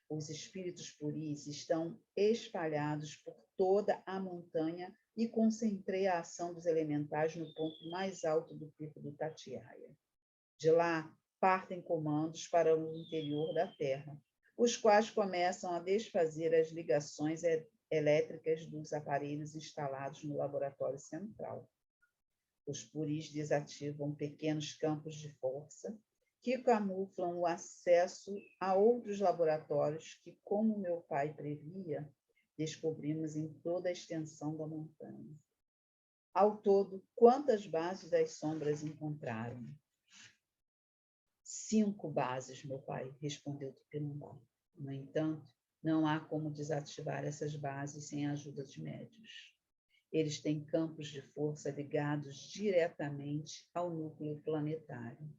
Speaker 1: Os espíritos puris estão espalhados por toda a montanha e concentrei a ação dos elementais no ponto mais alto do pico do Tatiaia. De lá, partem comandos para o interior da terra, os quais começam a desfazer as ligações elétricas dos aparelhos instalados no laboratório central. Os puris desativam pequenos campos de força que camuflam o acesso a outros laboratórios que, como meu pai previa, descobrimos em toda a extensão da montanha. Ao todo, quantas bases das sombras encontraram? 5 bases, meu pai, respondeu Tupinambá. No entanto, não há como desativar essas bases sem a ajuda de médios. Eles têm campos de força ligados diretamente ao núcleo planetário.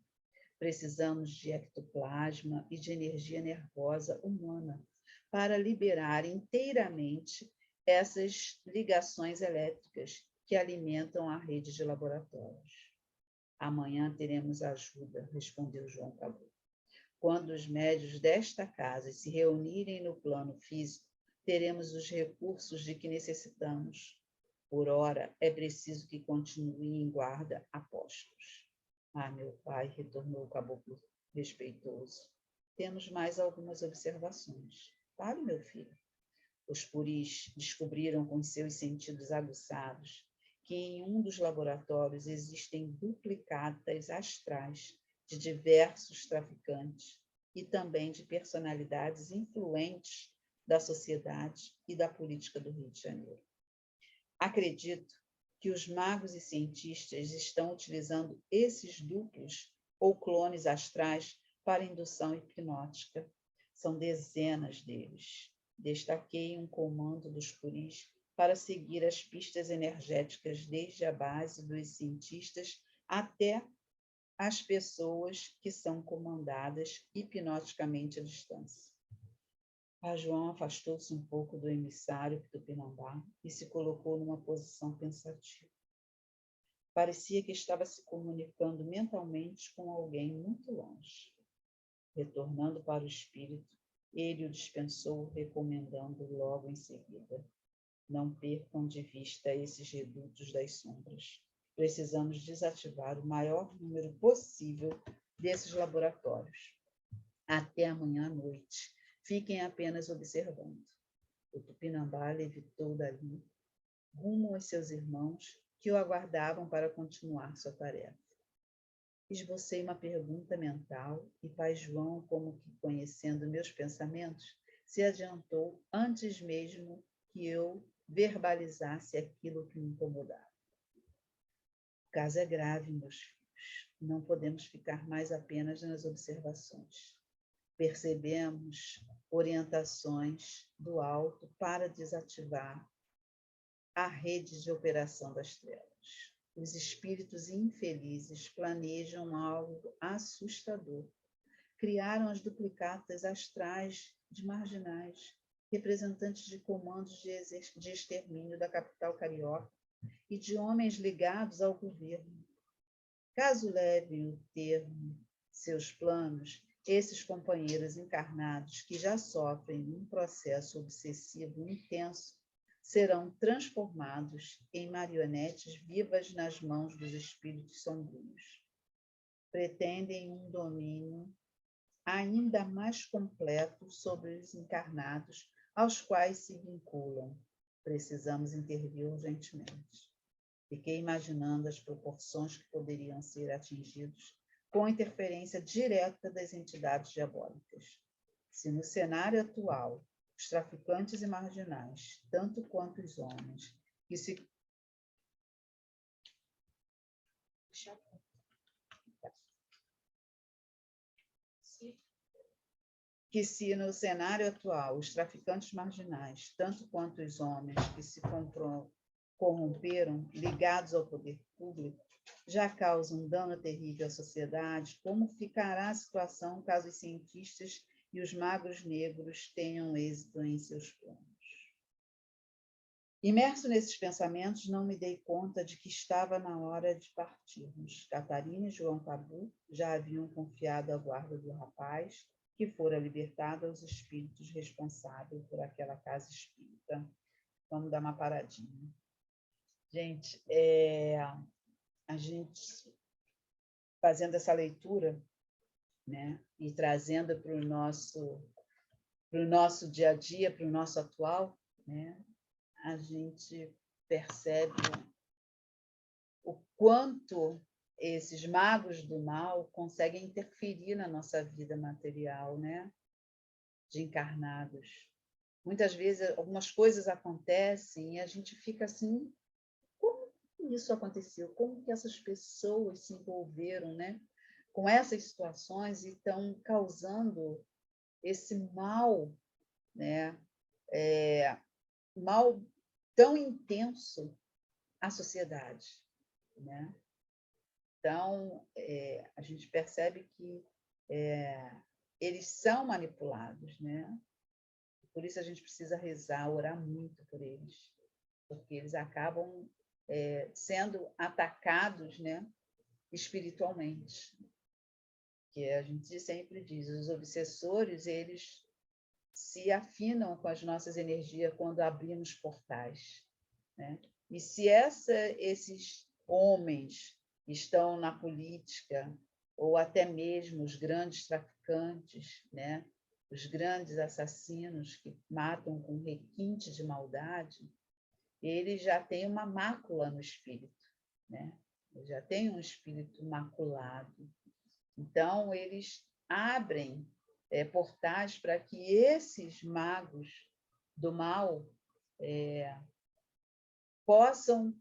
Speaker 1: Precisamos de ectoplasma e de energia nervosa humana para liberar inteiramente essas ligações elétricas que alimentam a rede de laboratórios. Amanhã teremos ajuda, respondeu João Caboclo. Quando os médios desta casa se reunirem no plano físico, teremos os recursos de que necessitamos. Por ora, é preciso que continuem em guarda a postos. Ah, meu pai, retornou o caboclo respeitoso. Temos mais algumas observações. Fale, meu filho. Os puris descobriram com seus sentidos aguçados que em um dos laboratórios existem duplicatas astrais de diversos traficantes e também de personalidades influentes da sociedade e da política do Rio de Janeiro. Acredito que os magos e cientistas estão utilizando esses duplos ou clones astrais para indução hipnótica. São dezenas deles. Destaquei um comando dos puris para seguir as pistas energéticas desde a base dos cientistas até as pessoas que são comandadas hipnoticamente à distância. A João afastou-se um pouco do emissário Tupinambá e se colocou numa posição pensativa. Parecia que estava se comunicando mentalmente com alguém muito longe. Retornando para o espírito, ele o dispensou, recomendando logo em seguida: não percam de vista esses redutos das sombras. Precisamos desativar o maior número possível desses laboratórios. Até amanhã à noite. Fiquem apenas observando. O Tupinambá levitou dali, rumo aos seus irmãos, que o aguardavam para continuar sua tarefa. Esbocei uma pergunta mental e pai João, como que conhecendo meus pensamentos, se adiantou antes mesmo que eu verbalizasse aquilo que me incomodava. O caso é grave, meus filhos. Não podemos ficar mais apenas nas observações. Percebemos orientações do alto para desativar a rede de operação das trevas. Os espíritos infelizes planejam algo assustador. Criaram as duplicatas astrais de marginais, representantes de comandos de extermínio da capital carioca e de homens ligados ao governo. Caso levem o termo seus planos, esses companheiros encarnados que já sofrem um processo obsessivo intenso serão transformados em marionetes vivas nas mãos dos espíritos sombrios. Pretendem um domínio ainda mais completo sobre os encarnados aos quais se vinculam. Precisamos intervir urgentemente. Fiquei imaginando as proporções que poderiam ser atingidos com a interferência direta das entidades diabólicas. Se no cenário atual, os traficantes e marginais, tanto quanto os homens, que se no cenário atual, os traficantes marginais, tanto quanto os homens que se corromperam, ligados ao poder público, já causam dano terrível à sociedade, como ficará a situação caso os cientistas e os magos negros tenham êxito em seus planos? Imerso nesses pensamentos, não me dei conta de que estava na hora de partirmos. Catarina e João Caboclo já haviam confiado a guarda do rapaz, que fora libertado aos espíritos responsáveis por aquela casa espírita. Vamos dar uma paradinha. Gente, a gente fazendo essa leitura, né, e trazendo para o nosso para o nosso dia a dia, para o nosso atual, né? A gente percebe o quanto esses magos do mal conseguem interferir na nossa vida material, né? De encarnados. Muitas vezes algumas coisas acontecem e a gente fica assim, como isso aconteceu? Como que essas pessoas se envolveram, né? Com essas situações e estão causando esse mal, né? Mal tão intenso à sociedade, né? Então, a gente percebe que eles são manipulados, né? Por isso a gente precisa rezar, orar muito por eles, porque eles acabam sendo atacados, né? Espiritualmente. Que a gente sempre diz, os obsessores, eles se afinam com as nossas energias quando abrimos portais, né? E se esses homens estão na política, ou até mesmo os grandes traficantes, né? Os grandes assassinos que matam com requinte de maldade, eles já têm uma mácula no espírito, né? Eles já têm um espírito maculado. Então, eles abrem portais para que esses magos do mal possam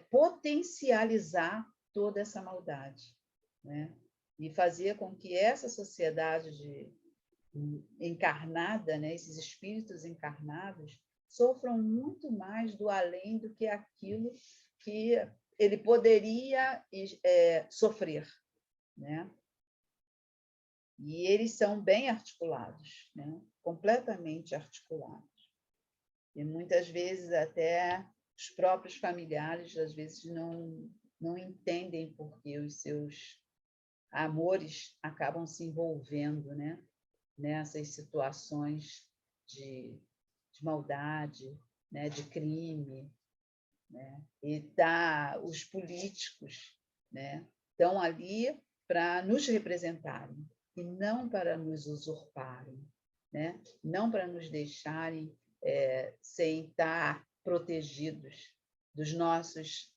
Speaker 1: potencializar toda essa maldade, né? E fazer com que essa sociedade encarnada, né, esses espíritos encarnados, sofram muito mais do além do que aquilo que ele poderia sofrer, né? E eles são bem articulados, né? Completamente articulados. E muitas vezes até os próprios familiares, às vezes, não entendem porque os seus amores acabam se envolvendo, né? Nessas situações de maldade, né? De crime, né? E os políticos, né? Estão ali para nos representarem e não para nos usurparem, né? Não para nos deixarem sem estar protegidos dos nossos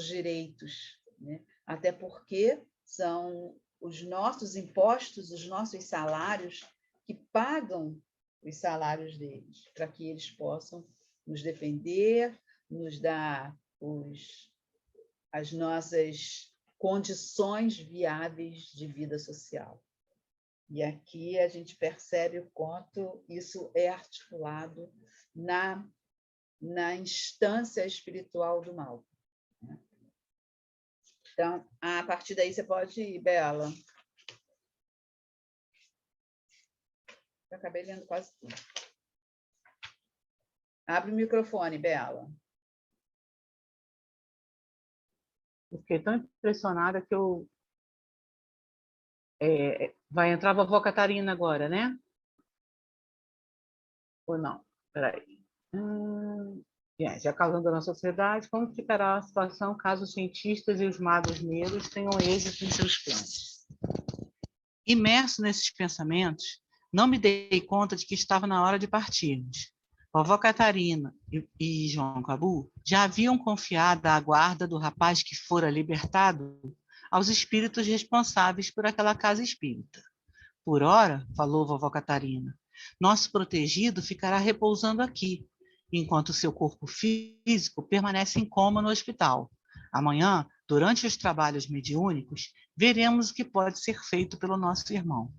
Speaker 1: direitos, né? Até porque são os nossos impostos, os nossos salários que pagam os salários deles, para que eles possam nos defender, nos dar as nossas condições viáveis de vida social. E aqui a gente percebe o quanto isso é articulado na instância espiritual do mal. Então, a partir daí você pode ir, Bela. Eu acabei lendo quase tudo. Abre o microfone, Bela.
Speaker 3: Eu fiquei tão impressionada que vai entrar a vovó Catarina agora, né? Ou não? Espera aí. Já causando na sociedade, como ficará a situação caso os cientistas e os magos negros tenham êxito em seus planos? Imerso nesses pensamentos, não me dei conta de que estava na hora de partirmos. Vovó Catarina e João Cabu já haviam confiado a guarda do rapaz que fora libertado aos espíritos responsáveis por aquela casa espírita. Por ora, falou vovó Catarina, nosso protegido ficará repousando aqui, enquanto seu corpo físico permanece em coma no hospital. Amanhã, durante os trabalhos mediúnicos, veremos o que pode ser feito pelo nosso irmão.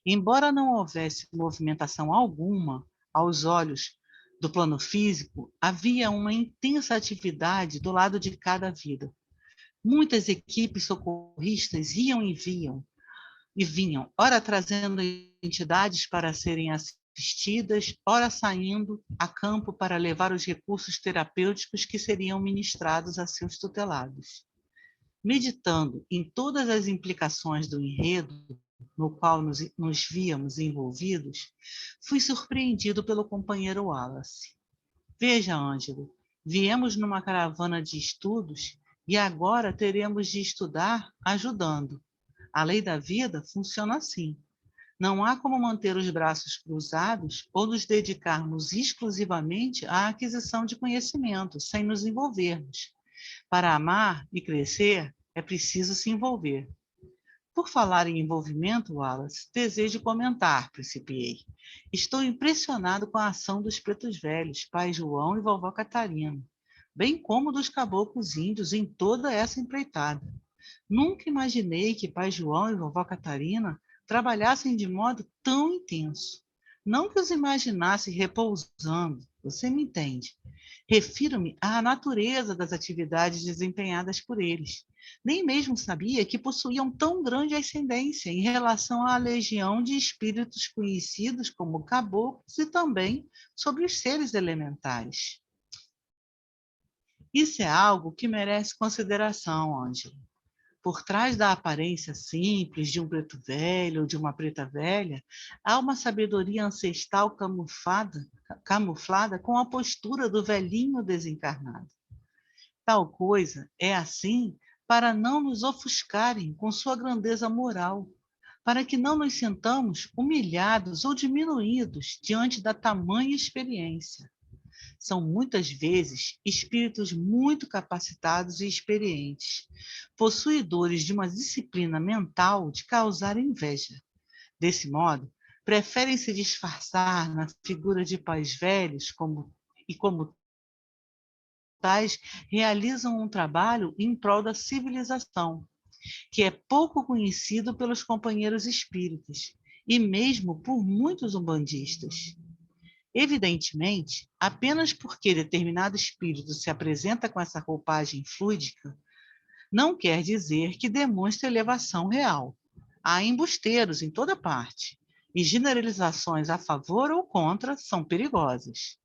Speaker 3: Embora não houvesse movimentação alguma aos olhos do plano físico, havia uma intensa atividade do lado de cada vida. Muitas equipes socorristas iam e vinham, ora trazendo entidades para serem assistidas, ora saindo a campo para levar os recursos terapêuticos que seriam ministrados a seus tutelados. Meditando em todas as implicações do enredo no qual nos víamos envolvidos, fui surpreendido pelo companheiro Wallace. Veja, Ângelo, viemos numa caravana de estudos e agora teremos de estudar ajudando. A lei da vida funciona assim. Não há como manter os braços cruzados ou nos dedicarmos exclusivamente à aquisição de conhecimento, sem nos envolvermos. Para amar e crescer, é preciso se envolver. Por falar em envolvimento, Wallace, desejo comentar, principiei. Estou impressionado com a ação dos pretos velhos, pai João e vovó Catarina, bem como dos caboclos índios em toda essa empreitada. Nunca imaginei que pai João e vovó Catarina trabalhassem de modo tão intenso. Não que os imaginasse repousando, você me entende. Refiro-me à natureza das atividades desempenhadas por eles. Nem mesmo sabia que possuíam tão grande ascendência em relação à legião de espíritos conhecidos como caboclos e também sobre os seres elementares. Isso é algo que merece consideração, Ângela. Por trás da aparência simples de um preto velho ou de uma preta velha, há uma sabedoria ancestral camuflada com a postura do velhinho desencarnado. Tal coisa é assim para não nos ofuscarem com sua grandeza moral, para que não nos sintamos humilhados ou diminuídos diante da tamanha experiência. São muitas vezes espíritos muito capacitados e experientes, possuidores de uma disciplina mental de causar inveja. Desse modo, preferem se disfarçar na figura de pais velhos como tais realizam um trabalho em prol da civilização, que é pouco conhecido pelos companheiros espíritas e mesmo por muitos umbandistas. Evidentemente, apenas porque determinado espírito se apresenta com essa roupagem fluídica, não quer dizer que demonstre elevação real. Há embusteiros em toda parte, e generalizações a favor ou contra são perigosas.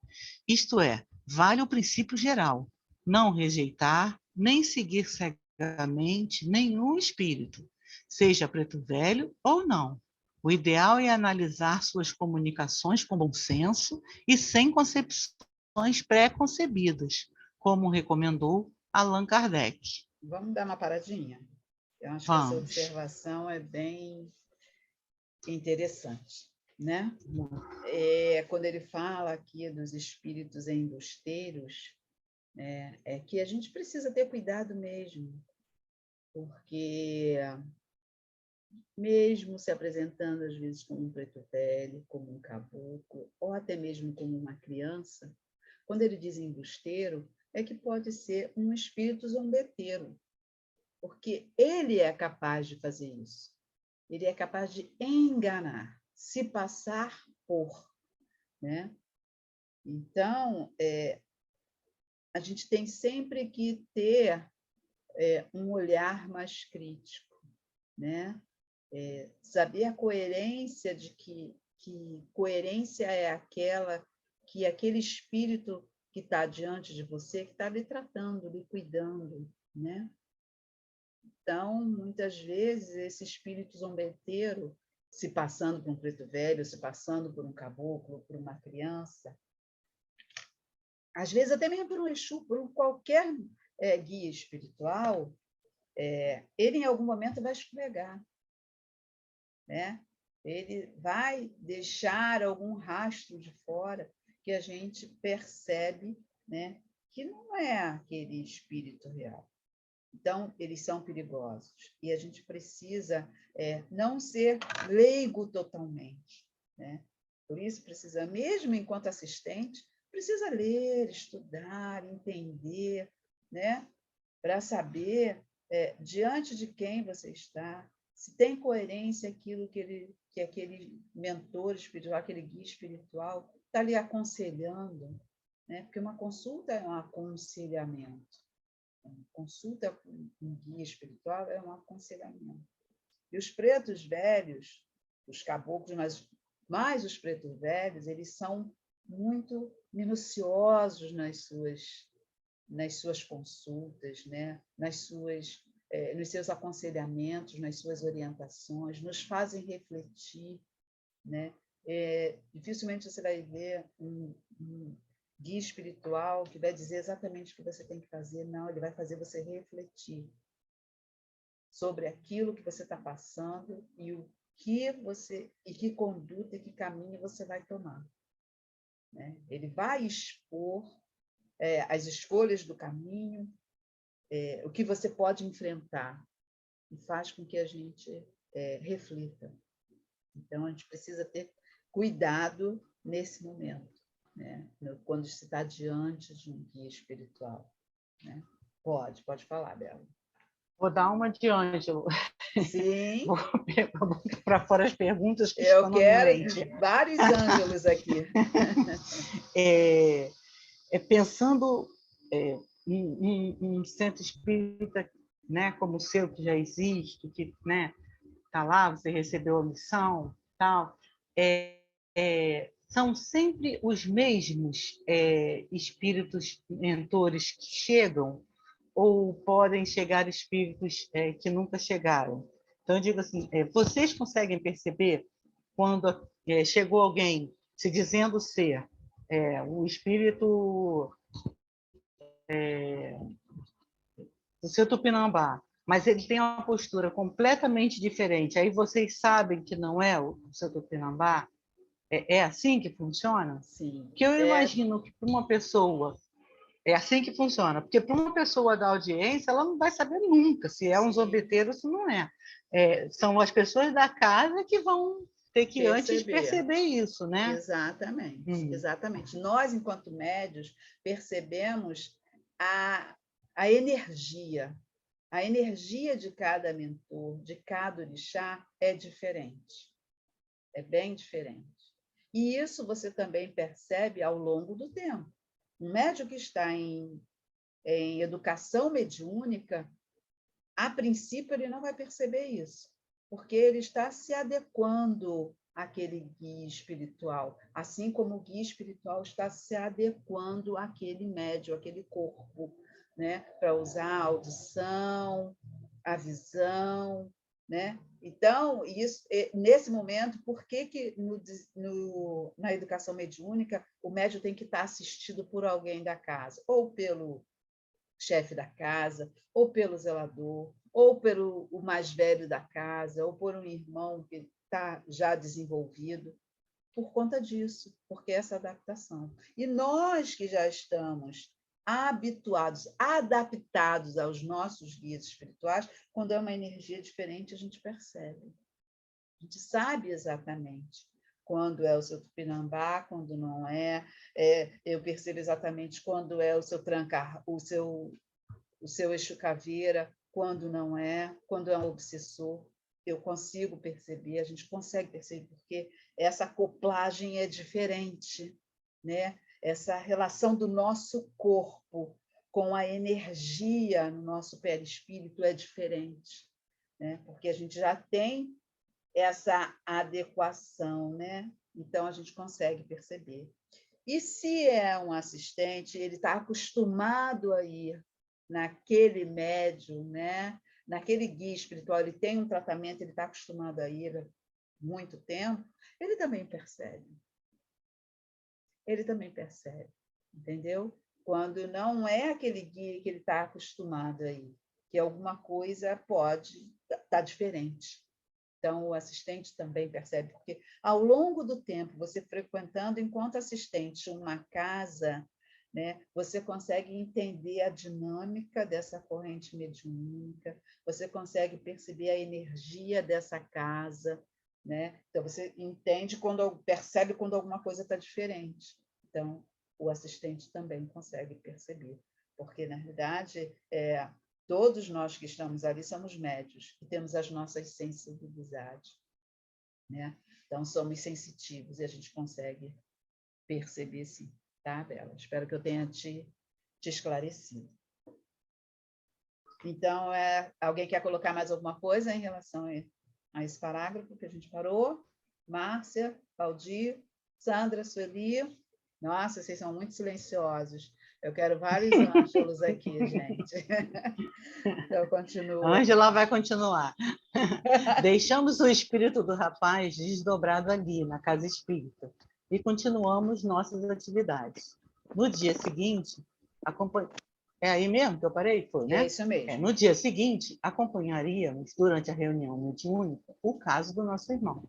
Speaker 3: Isto é, vale o princípio geral, não rejeitar nem seguir cegamente nenhum espírito, seja preto velho ou não. O ideal é analisar suas comunicações com bom senso e sem concepções pré-concebidas, como recomendou Allan Kardec.
Speaker 1: Vamos dar uma paradinha? Eu acho que essa
Speaker 3: Vamos.
Speaker 1: observação é bem interessante, né? Quando ele fala aqui dos espíritos embusteiros, é que a gente precisa ter cuidado mesmo, porque mesmo se apresentando às vezes como um preto velho, como um caboclo, ou até mesmo como uma criança, quando ele diz embusteiro, é que pode ser um espírito zombeteiro, porque ele é capaz de fazer isso. Ele é capaz de enganar, se passar por, né? Então, a gente tem sempre que ter um olhar mais crítico, né? Saber a coerência de que coerência é aquela que aquele espírito que está diante de você, que está lhe tratando, lhe cuidando, né? Então, muitas vezes, esse espírito zombeteiro, se passando por um preto velho, se passando por um caboclo, por uma criança, às vezes até mesmo por um Exu, por qualquer guia espiritual, ele em algum momento vai escorregar, né? Ele vai deixar algum rastro de fora que a gente percebe, né, que não é aquele espírito real. Então, eles são perigosos. E a gente precisa não ser leigo totalmente, né? Por isso, precisa, mesmo enquanto assistente, precisa ler, estudar, entender, né? Para saber diante de quem você está, se tem coerência aquilo que aquele mentor espiritual, aquele guia espiritual está lhe aconselhando, né? Porque uma consulta é um aconselhamento. Consulta com um guia espiritual é um aconselhamento. E os pretos velhos, os caboclos, mas mais os pretos velhos, eles são muito minuciosos nas suas consultas, né? Nos seus aconselhamentos, nas suas orientações, nos fazem refletir, né? Dificilmente você vai ver um guia espiritual que vai dizer exatamente o que você tem que fazer. Não, ele vai fazer você refletir sobre aquilo que você está passando e o que conduta e que caminho você vai tomar. Né? Ele vai expor as escolhas do caminho, o que você pode enfrentar, e faz com que a gente reflita. Então, a gente precisa ter cuidado nesse momento, né? Quando se está diante de um guia espiritual. Né? Pode falar, Bela.
Speaker 3: Vou dar uma de Ângelo.
Speaker 1: Sim.
Speaker 3: Vou para fora as perguntas que
Speaker 1: eu
Speaker 3: estão na minha mente.
Speaker 1: quero vários Ângelos aqui.
Speaker 3: Pensando em um centro espírita, né, como o seu, que já existe, que, né, está lá, você recebeu a missão, tal, são sempre os mesmos espíritos mentores que chegam, ou podem chegar espíritos que nunca chegaram? Então, eu digo assim, vocês conseguem perceber quando chegou alguém se dizendo ser um espírito do seu Tupinambá, mas ele tem uma postura completamente diferente, aí vocês sabem que não é o seu Tupinambá? É assim que funciona?
Speaker 1: Sim.
Speaker 3: Porque eu imagino que para uma pessoa é assim que funciona, porque para uma pessoa da audiência, ela não vai saber nunca se é um zombeteiro ou se não é. São as pessoas da casa que vão ter que antes perceber isso, né?
Speaker 1: Exatamente, exatamente. Nós, enquanto médios, percebemos a energia. A energia de cada mentor, de cada orixá, é diferente. É bem diferente. E isso você também percebe ao longo do tempo. Um médium que está em educação mediúnica, a princípio, ele não vai perceber isso, porque ele está se adequando àquele guia espiritual, assim como o guia espiritual está se adequando àquele médium, àquele corpo, né? Para usar a audição, a visão, né? Então, isso, nesse momento, por que na educação mediúnica o médium tem que estar assistido por alguém da casa, ou pelo chefe da casa, ou pelo zelador, ou pelo o mais velho da casa, ou por um irmão que está já desenvolvido, por conta disso, porque essa adaptação. E nós que já estamos habituados, adaptados aos nossos guias espirituais, quando é uma energia diferente, a gente percebe. A gente sabe exatamente quando é o seu Tupinambá, quando não é. Eu percebo exatamente quando é o seu tranca, o seu Exu Caveira, quando não é, quando é um obsessor. Eu consigo perceber, a gente consegue perceber, porque essa acoplagem é diferente, né? Essa relação do nosso corpo com a energia no nosso perispírito é diferente, né? Porque a gente já tem essa adequação, né? Então, a gente consegue perceber. E se é um assistente, ele está acostumado a ir naquele médium, né? Naquele guia espiritual, ele tem um tratamento, ele está acostumado a ir há muito tempo, ele também percebe. Ele também percebe, entendeu? Quando não é aquele guia que ele está acostumado a ir, que alguma coisa pode estar diferente. Então, o assistente também percebe, porque ao longo do tempo, você frequentando enquanto assistente uma casa, né, você consegue entender a dinâmica dessa corrente mediúnica, você consegue perceber a energia dessa casa, né? Então, você percebe quando alguma coisa está diferente. Então, o assistente também consegue perceber, porque, na realidade, todos nós que estamos ali somos médios e temos as nossas sensibilidades, né? Então, somos sensitivos e a gente consegue perceber, sim. Tá, Bela? Espero que eu tenha te esclarecido. Então, alguém quer colocar mais alguma coisa em relação a esse parágrafo que a gente parou? Márcia, Valdir, Sandra, Sueli? Nossa, vocês são muito silenciosos. Eu quero vários Ângelos aqui, gente. Então, continua.
Speaker 3: Ângela vai continuar. Deixamos o espírito do rapaz desdobrado ali, na casa espírita, e continuamos nossas atividades. No dia seguinte, É aí mesmo que eu parei? Foi, né?
Speaker 1: É isso mesmo.
Speaker 3: No dia seguinte, acompanharíamos, durante a reunião mediúnica, o caso do nosso irmão.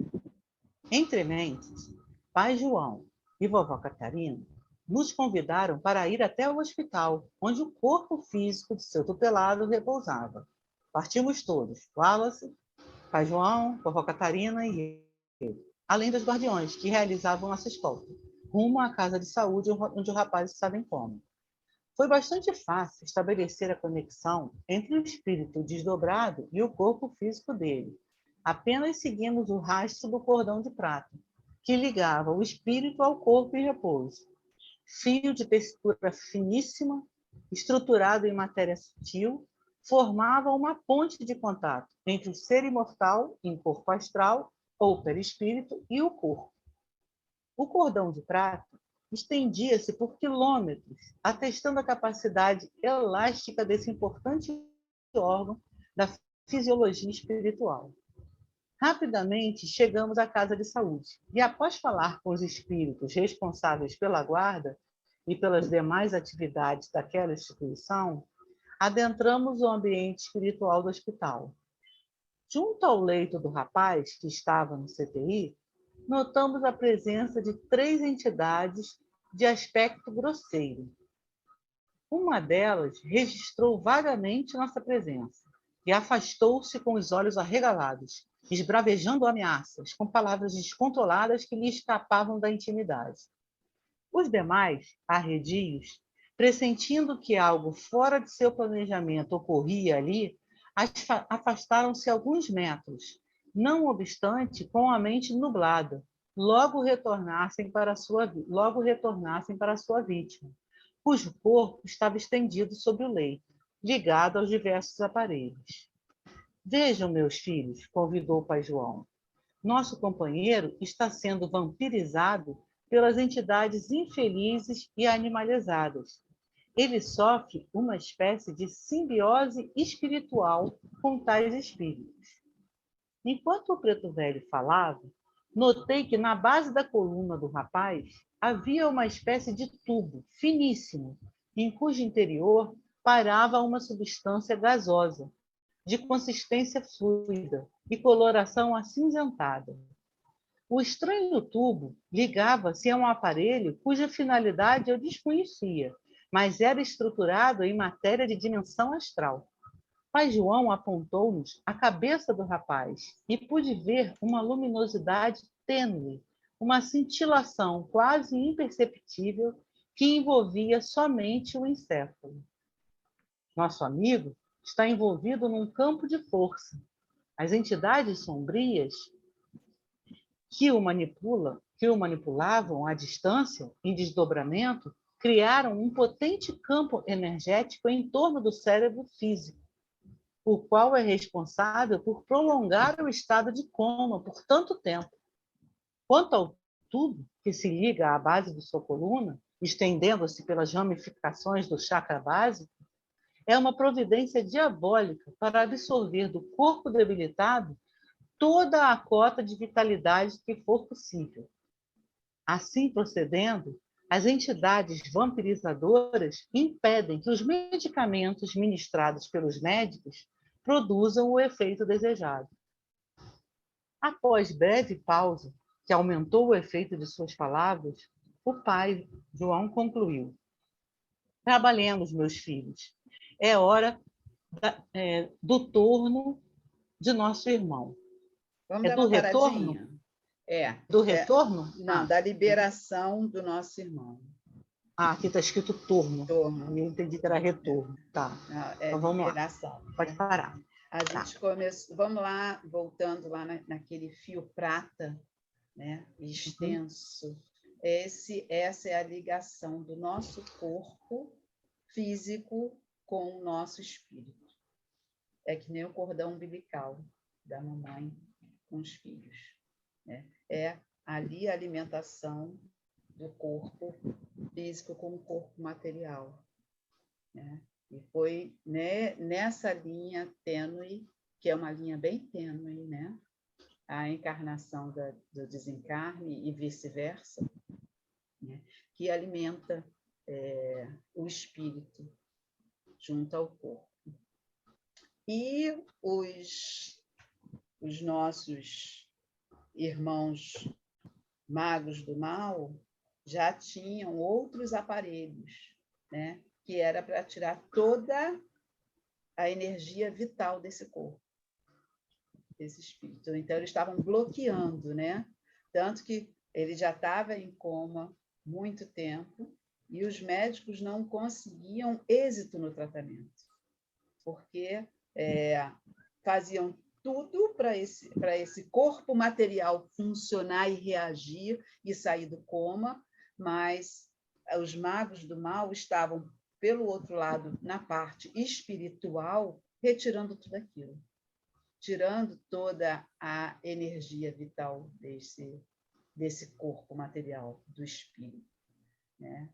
Speaker 3: Entre mentes, pai João e vovó Catarina nos convidaram para ir até o hospital, onde o corpo físico de seu tutelado repousava. Partimos todos, Wallace, pai João, vovó Catarina e eu, além dos guardiões, que realizavam nossa escolta, rumo à casa de saúde onde o rapaz estava em coma. Foi bastante fácil estabelecer a conexão entre o espírito desdobrado e o corpo físico dele. Apenas seguimos o rastro do cordão de prata, que ligava o espírito ao corpo em repouso. Fio de textura finíssima, estruturado em matéria sutil, formava uma ponte de contato entre o ser imortal em corpo astral ou perispírito e o corpo. O cordão de prata estendia-se por quilômetros, atestando a capacidade elástica desse importante órgão da fisiologia espiritual. Rapidamente chegamos à casa de saúde e, após falar com os espíritos responsáveis pela guarda e pelas demais atividades daquela instituição, adentramos o ambiente espiritual do hospital. Junto ao leito do rapaz, que estava no CTI, notamos a presença de 3 entidades de aspecto grosseiro. Uma delas registrou vagamente nossa presença e afastou-se com os olhos arregalados, esbravejando ameaças, com palavras descontroladas que lhe escapavam da intimidade. Os demais, arredios, pressentindo que algo fora de seu planejamento ocorria ali, afastaram-se alguns metros, não obstante, com a mente nublada, logo retornassem para a sua vítima, cujo corpo estava estendido sobre o leito, ligado aos diversos aparelhos. Vejam, meus filhos, convidou o pai João. Nosso companheiro está sendo vampirizado pelas entidades infelizes e animalizadas. Ele sofre uma espécie de simbiose espiritual com tais espíritos. Enquanto o preto velho falava, notei que na base da coluna do rapaz havia uma espécie de tubo finíssimo, em cujo interior pairava uma substância gasosa, de consistência fluida e coloração acinzentada. O estranho tubo ligava-se a um aparelho cuja finalidade eu desconhecia, mas era estruturado em matéria de dimensão astral. Pai João apontou-nos a cabeça do rapaz e pude ver uma luminosidade tênue, uma cintilação quase imperceptível que envolvia somente o encéfalo. Nosso amigo está envolvido num campo de força. As entidades sombrias que o manipulavam à distância, em desdobramento, criaram um potente campo energético em torno do cérebro físico, o qual é responsável por prolongar o estado de coma por tanto tempo. Quanto ao tubo que se liga à base de sua coluna, estendendo-se pelas ramificações do chakra básico, é uma providência diabólica para absorver do corpo debilitado toda a cota de vitalidade que for possível. Assim procedendo, as entidades vampirizadoras impedem que os medicamentos ministrados pelos médicos produzam o efeito desejado. Após breve pausa, que aumentou o efeito de suas palavras, o pai, João, concluiu: trabalhemos, meus filhos. É hora do torno de nosso irmão.
Speaker 1: Vamos
Speaker 3: É
Speaker 1: dar
Speaker 3: do
Speaker 1: uma
Speaker 3: retorno?
Speaker 1: paradinha.
Speaker 3: Do retorno?
Speaker 1: Não, da liberação do nosso irmão.
Speaker 3: Aqui está escrito turno.
Speaker 1: Torno.
Speaker 3: Eu entendi que era retorno. Tá.
Speaker 1: Não,
Speaker 3: Então vamos
Speaker 1: liberação.
Speaker 3: lá. Pode parar.
Speaker 1: A gente começou. Vamos lá, voltando lá naquele fio prata, né? Extenso. Essa é a ligação do nosso corpo físico com o nosso espírito. É que nem o cordão umbilical da mamãe com os filhos, né? É ali a alimentação do corpo físico com o corpo material, né? E foi, né, nessa linha tênue, que é uma linha bem tênue, né? A encarnação do desencarne e vice-versa, né? Que alimenta o espírito, junto ao corpo. E os nossos irmãos magos do mal já tinham outros aparelhos, né? Que era para tirar toda a energia vital desse corpo, desse espírito. Então, eles estavam bloqueando, né? Tanto que ele já estava em coma muito tempo e os médicos não conseguiam êxito no tratamento, porque faziam tudo para esse corpo material funcionar e reagir e sair do coma, mas os magos do mal estavam, pelo outro lado, na parte espiritual, retirando tudo aquilo, tirando toda a energia vital desse corpo material, do espírito, né?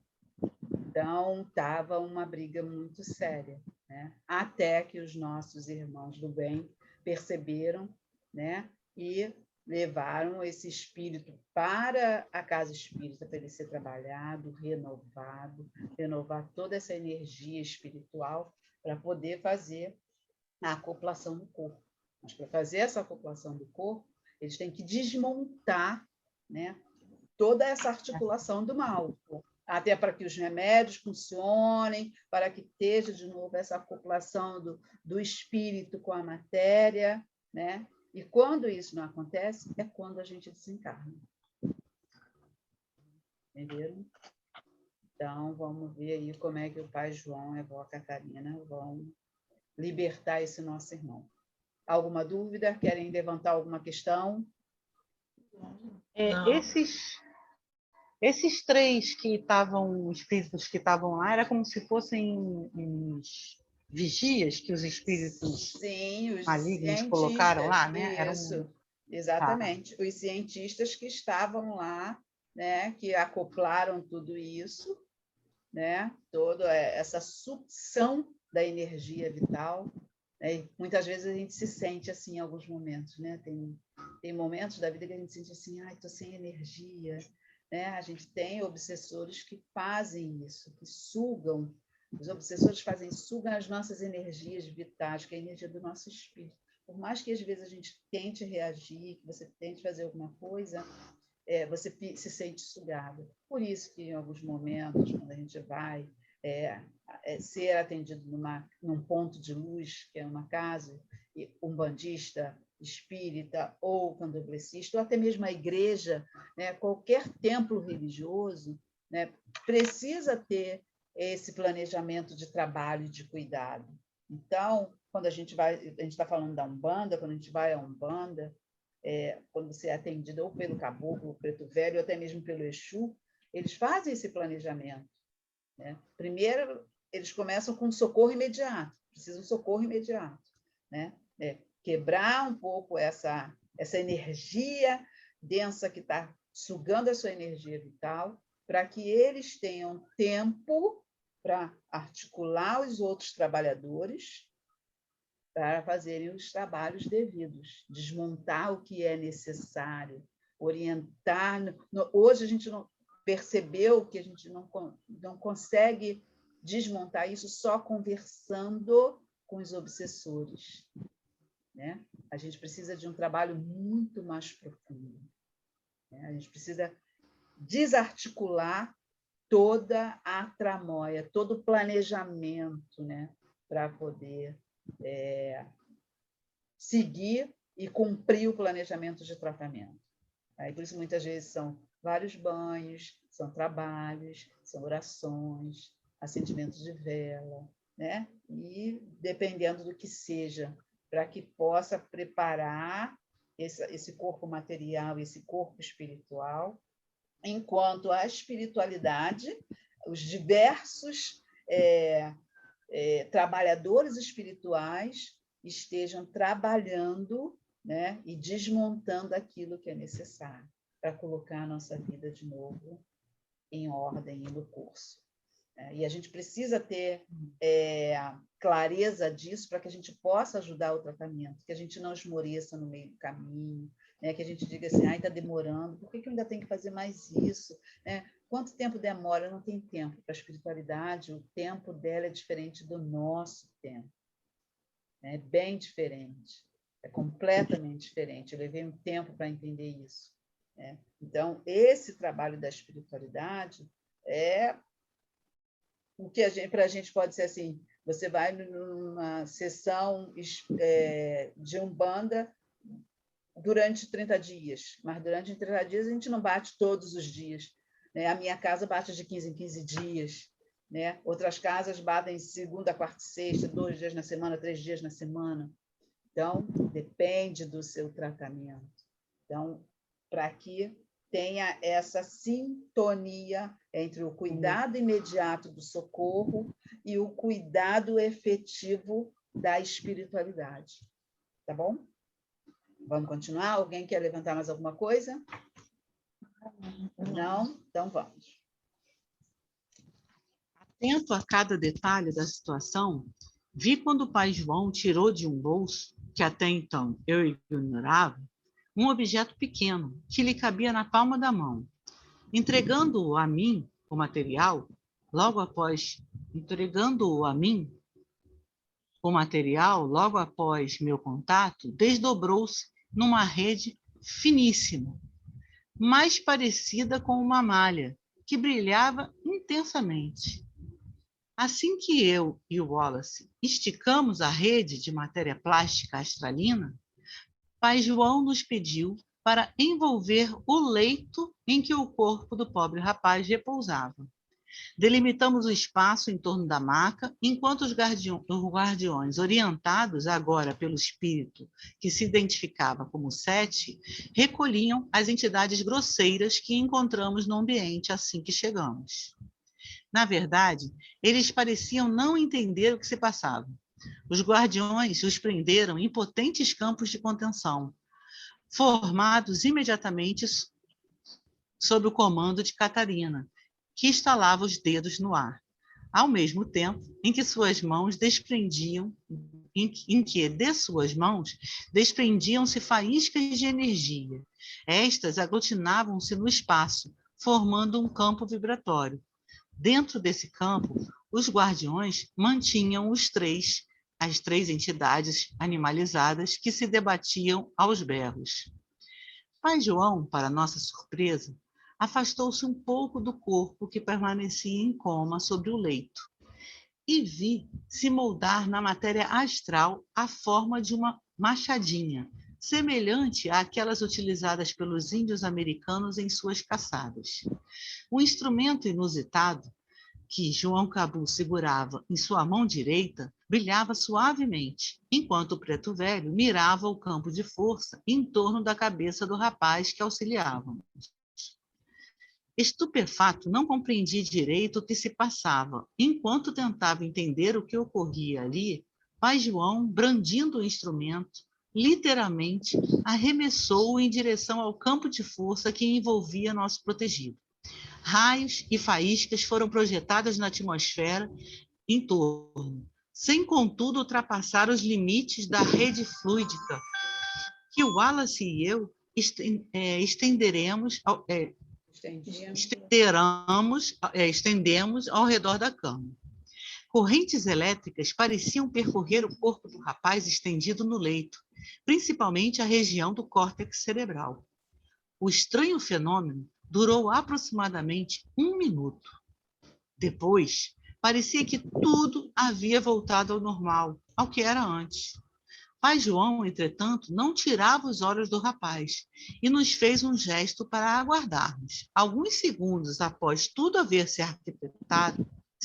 Speaker 1: Então, estava uma briga muito séria, né? Até que os nossos irmãos do bem perceberam, né? E levaram esse espírito para a casa espírita, para ele ser trabalhado, renovado, renovar toda essa energia espiritual para poder fazer a acoplação do corpo. Mas para fazer essa acoplação do corpo, eles têm que desmontar, né, toda essa articulação do mal, até para que os remédios funcionem, para que esteja de novo essa acoplação do espírito com a matéria, né? E quando isso não acontece, é quando a gente desencarna. Entenderam? Então, vamos ver aí como é que o pai João e a avó Catarina vão libertar esse nosso irmão. Alguma dúvida? Querem levantar alguma questão?
Speaker 3: Esses três que estavam, espíritos que estavam lá, era como se fossem uns vigias que os espíritos malignos colocaram lá, né?
Speaker 1: Isso, exatamente. Os cientistas que estavam lá, né, que acoplaram tudo isso, né, toda essa sucção da energia vital. Né? Muitas vezes a gente se sente assim em alguns momentos, né? Tem momentos da vida que a gente sente assim, estou sem energia. Né? A gente tem obsessores que fazem isso, que sugam. Os obsessores sugam as nossas energias vitais, que é a energia do nosso espírito. Por mais que às vezes a gente tente reagir, que você tente fazer alguma coisa, você se sente sugado. Por isso que em alguns momentos, quando a gente vai ser atendido num ponto de luz, que é uma casa umbandista, espírita ou candomblessista, ou até mesmo a igreja, né, qualquer templo religioso, né, precisa ter esse planejamento de trabalho e de cuidado. Então, quando a gente está falando da Umbanda, quando a gente vai à Umbanda, quando você é atendido ou pelo caboclo, ou preto velho, ou até mesmo pelo Exu, eles fazem esse planejamento. Né? Primeiro, eles começam com socorro imediato, precisam de socorro imediato. Né? Quebrar um pouco essa energia densa que está sugando a sua energia vital, para que eles tenham tempo para articular os outros trabalhadores para fazerem os trabalhos devidos, desmontar o que é necessário, orientar. Hoje a gente não percebeu que a gente não consegue desmontar isso só conversando com os obsessores. Né? A gente precisa de um trabalho muito mais profundo. Né? A gente precisa desarticular toda a tramóia, todo o planejamento, né? Para poder seguir e cumprir o planejamento de tratamento. Aí, por isso, muitas vezes, são vários banhos, são trabalhos, são orações, acendimentos de vela, né? E, dependendo do que seja, para que possa preparar esse corpo material, esse corpo espiritual, enquanto a espiritualidade, os diversos trabalhadores espirituais estejam trabalhando, né, e desmontando aquilo que é necessário para colocar a nossa vida de novo em ordem e no curso. E a gente precisa ter clareza disso para que a gente possa ajudar o tratamento, que a gente não esmoreça no meio do caminho, né? Que a gente diga assim, está demorando, por que eu ainda tenho que fazer mais isso? Né? Quanto tempo demora? Não tem tempo. Para a espiritualidade, o tempo dela é diferente do nosso tempo. É bem diferente. É completamente diferente. Eu levei um tempo para entender isso. Né? Então, esse trabalho da espiritualidade é o que para a gente pode ser assim, você vai numa sessão de Umbanda durante 30 dias, mas durante 30 dias a gente não bate todos os dias. Né? A minha casa bate de 15 em 15 dias. Né? Outras casas batem segunda, quarta e sexta, 2 dias na semana, 3 dias na semana. Então, depende do seu tratamento. Então, para que tenha essa sintonia entre o cuidado imediato do socorro e o cuidado efetivo da espiritualidade. Tá bom? Vamos continuar? Alguém quer levantar mais alguma coisa? Não? Então vamos.
Speaker 3: Atento a cada detalhe da situação, vi quando o pai João tirou de um bolso, que até então eu ignorava, um objeto pequeno que lhe cabia na palma da mão. Entregando-o a mim, o material, logo após meu contato, desdobrou-se numa rede finíssima, mais parecida com uma malha, que brilhava intensamente. Assim que eu e o Wallace esticamos a rede de matéria plástica astralina, pai João nos pediu para envolver o leito em que o corpo do pobre rapaz repousava. Delimitamos o espaço em torno da maca, enquanto os guardiões, orientados agora pelo espírito que se identificava como Sete, recolhiam as entidades grosseiras que encontramos no ambiente assim que chegamos. Na verdade, eles pareciam não entender o que se passava. Os guardiões os prenderam em potentes campos de contenção, formados imediatamente sob o comando de Catarina, que estalava os dedos no ar, ao mesmo tempo em que de suas mãos desprendiam-se faíscas de energia. Estas aglutinavam-se no espaço, formando um campo vibratório. Dentro desse campo, os guardiões mantinham as três entidades animalizadas que se debatiam aos berros. Pai João, para nossa surpresa, afastou-se um pouco do corpo que permanecia em coma sobre o leito e vi se moldar na matéria astral a forma de uma machadinha, semelhante àquelas utilizadas pelos índios americanos em suas caçadas. Um instrumento inusitado que João Cabu segurava em sua mão direita brilhava suavemente, enquanto o preto velho mirava o campo de força em torno da cabeça do rapaz que auxiliava. Estupefato, não compreendi direito o que se passava. Enquanto tentava entender o que ocorria ali, pai João, brandindo o instrumento, literalmente arremessou-o em direção ao campo de força que envolvia nosso protegido. Raios e faíscas foram projetadas na atmosfera em torno, sem, contudo, ultrapassar os limites da rede fluídica que o Wallace e eu estendemos ao redor da cama. Correntes elétricas pareciam percorrer o corpo do rapaz estendido no leito, principalmente a região do córtex cerebral. O estranho fenômeno durou aproximadamente 1 minuto. Depois, parecia que tudo havia voltado ao normal, ao que era antes. Pai João, entretanto, não tirava os olhos do rapaz e nos fez um gesto para aguardarmos. Alguns segundos após tudo haver se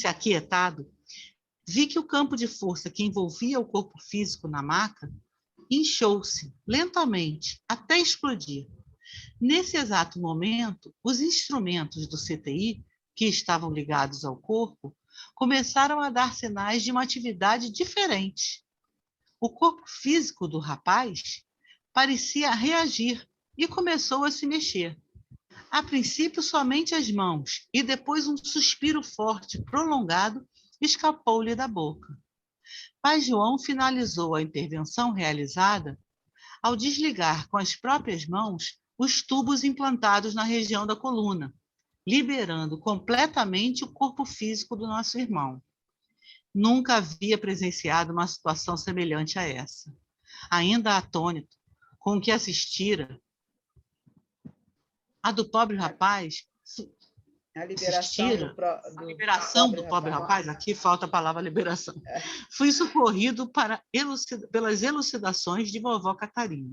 Speaker 3: aquietado, vi que o campo de força que envolvia o corpo físico na maca inchou-se lentamente até explodir. Nesse exato momento, os instrumentos do CTI, que estavam ligados ao corpo, começaram a dar sinais de uma atividade diferente. O corpo físico do rapaz parecia reagir e começou a se mexer. A princípio, somente as mãos, e depois um suspiro forte, prolongado, escapou-lhe da boca. Pai João finalizou a intervenção realizada ao desligar com as próprias mãos os tubos implantados na região da coluna, liberando completamente o corpo físico do nosso irmão. Nunca havia presenciado uma situação semelhante a essa. Ainda atônito com o que assistira, a do pobre rapaz...
Speaker 1: A liberação
Speaker 3: do pobre rapaz, aqui falta a palavra liberação. Fui socorrido pelas elucidações de vovó Catarina.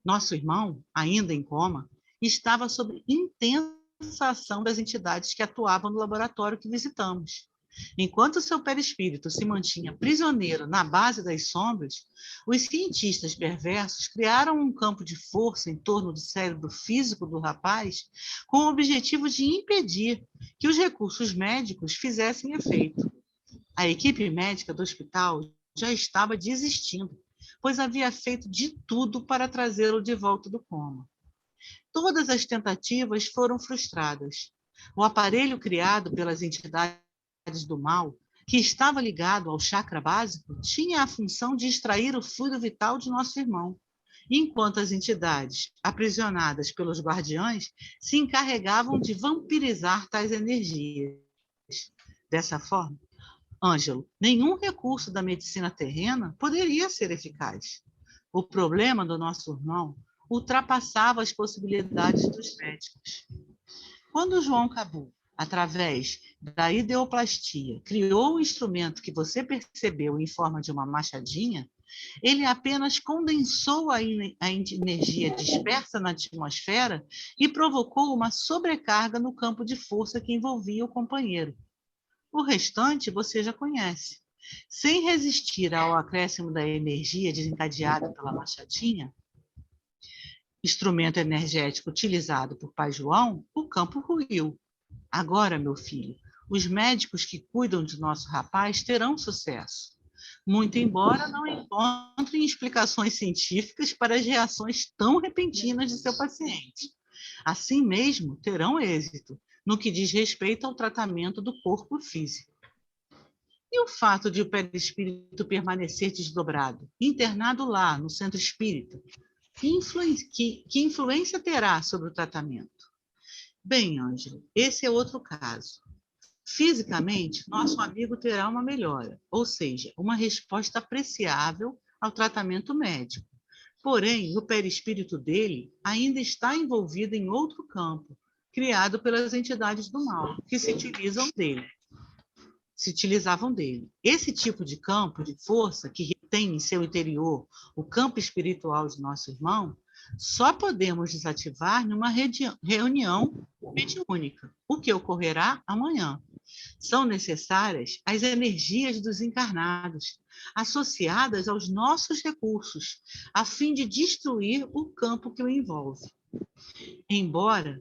Speaker 3: Nosso irmão, ainda em coma, estava sob intensa ação das entidades que atuavam no laboratório que visitamos. Enquanto seu perispírito se mantinha prisioneiro na base das sombras, os cientistas perversos criaram um campo de força em torno do cérebro físico do rapaz com o objetivo de impedir que os recursos médicos fizessem efeito. A equipe médica do hospital já estava desistindo, pois havia feito de tudo para trazê-lo de volta do coma. Todas as tentativas foram frustradas. O aparelho criado pelas entidades do mal, que estava ligado ao chakra básico, tinha a função de extrair o fluido vital de nosso irmão, enquanto as entidades, aprisionadas pelos guardiães, se encarregavam de vampirizar tais energias. Dessa forma, Ângelo, nenhum recurso da medicina terrena poderia ser eficaz. O problema do nosso irmão ultrapassava as possibilidades dos médicos. Quando João Cabu, através da ideoplastia, criou o instrumento que você percebeu em forma de uma machadinha, ele apenas condensou a energia dispersa na atmosfera e provocou uma sobrecarga no campo de força que envolvia o companheiro. O restante você já conhece. Sem resistir ao acréscimo da energia desencadeada pela machadinha, instrumento energético utilizado por Pai João, o campo ruiu. Agora, meu filho, os médicos que cuidam de nosso rapaz terão sucesso, muito embora não encontrem explicações científicas para as reações tão repentinas de seu paciente. Assim mesmo, terão êxito no que diz respeito ao tratamento do corpo físico. E o fato de o perispírito permanecer desdobrado, internado lá, no centro espírita, que influência terá sobre o tratamento? Bem, Ângelo, esse é outro caso. Fisicamente, nosso amigo terá uma melhora, ou seja, uma resposta apreciável ao tratamento médico. Porém, o perispírito dele ainda está envolvido em outro campo, criado pelas entidades do mal, que se utilizavam dele. Esse tipo de campo de força que tem em seu interior o campo espiritual de nosso irmão, só podemos desativar numa reunião mediúnica, o que ocorrerá amanhã. São necessárias as energias dos encarnados, associadas aos nossos recursos, a fim de destruir o campo que o envolve. Embora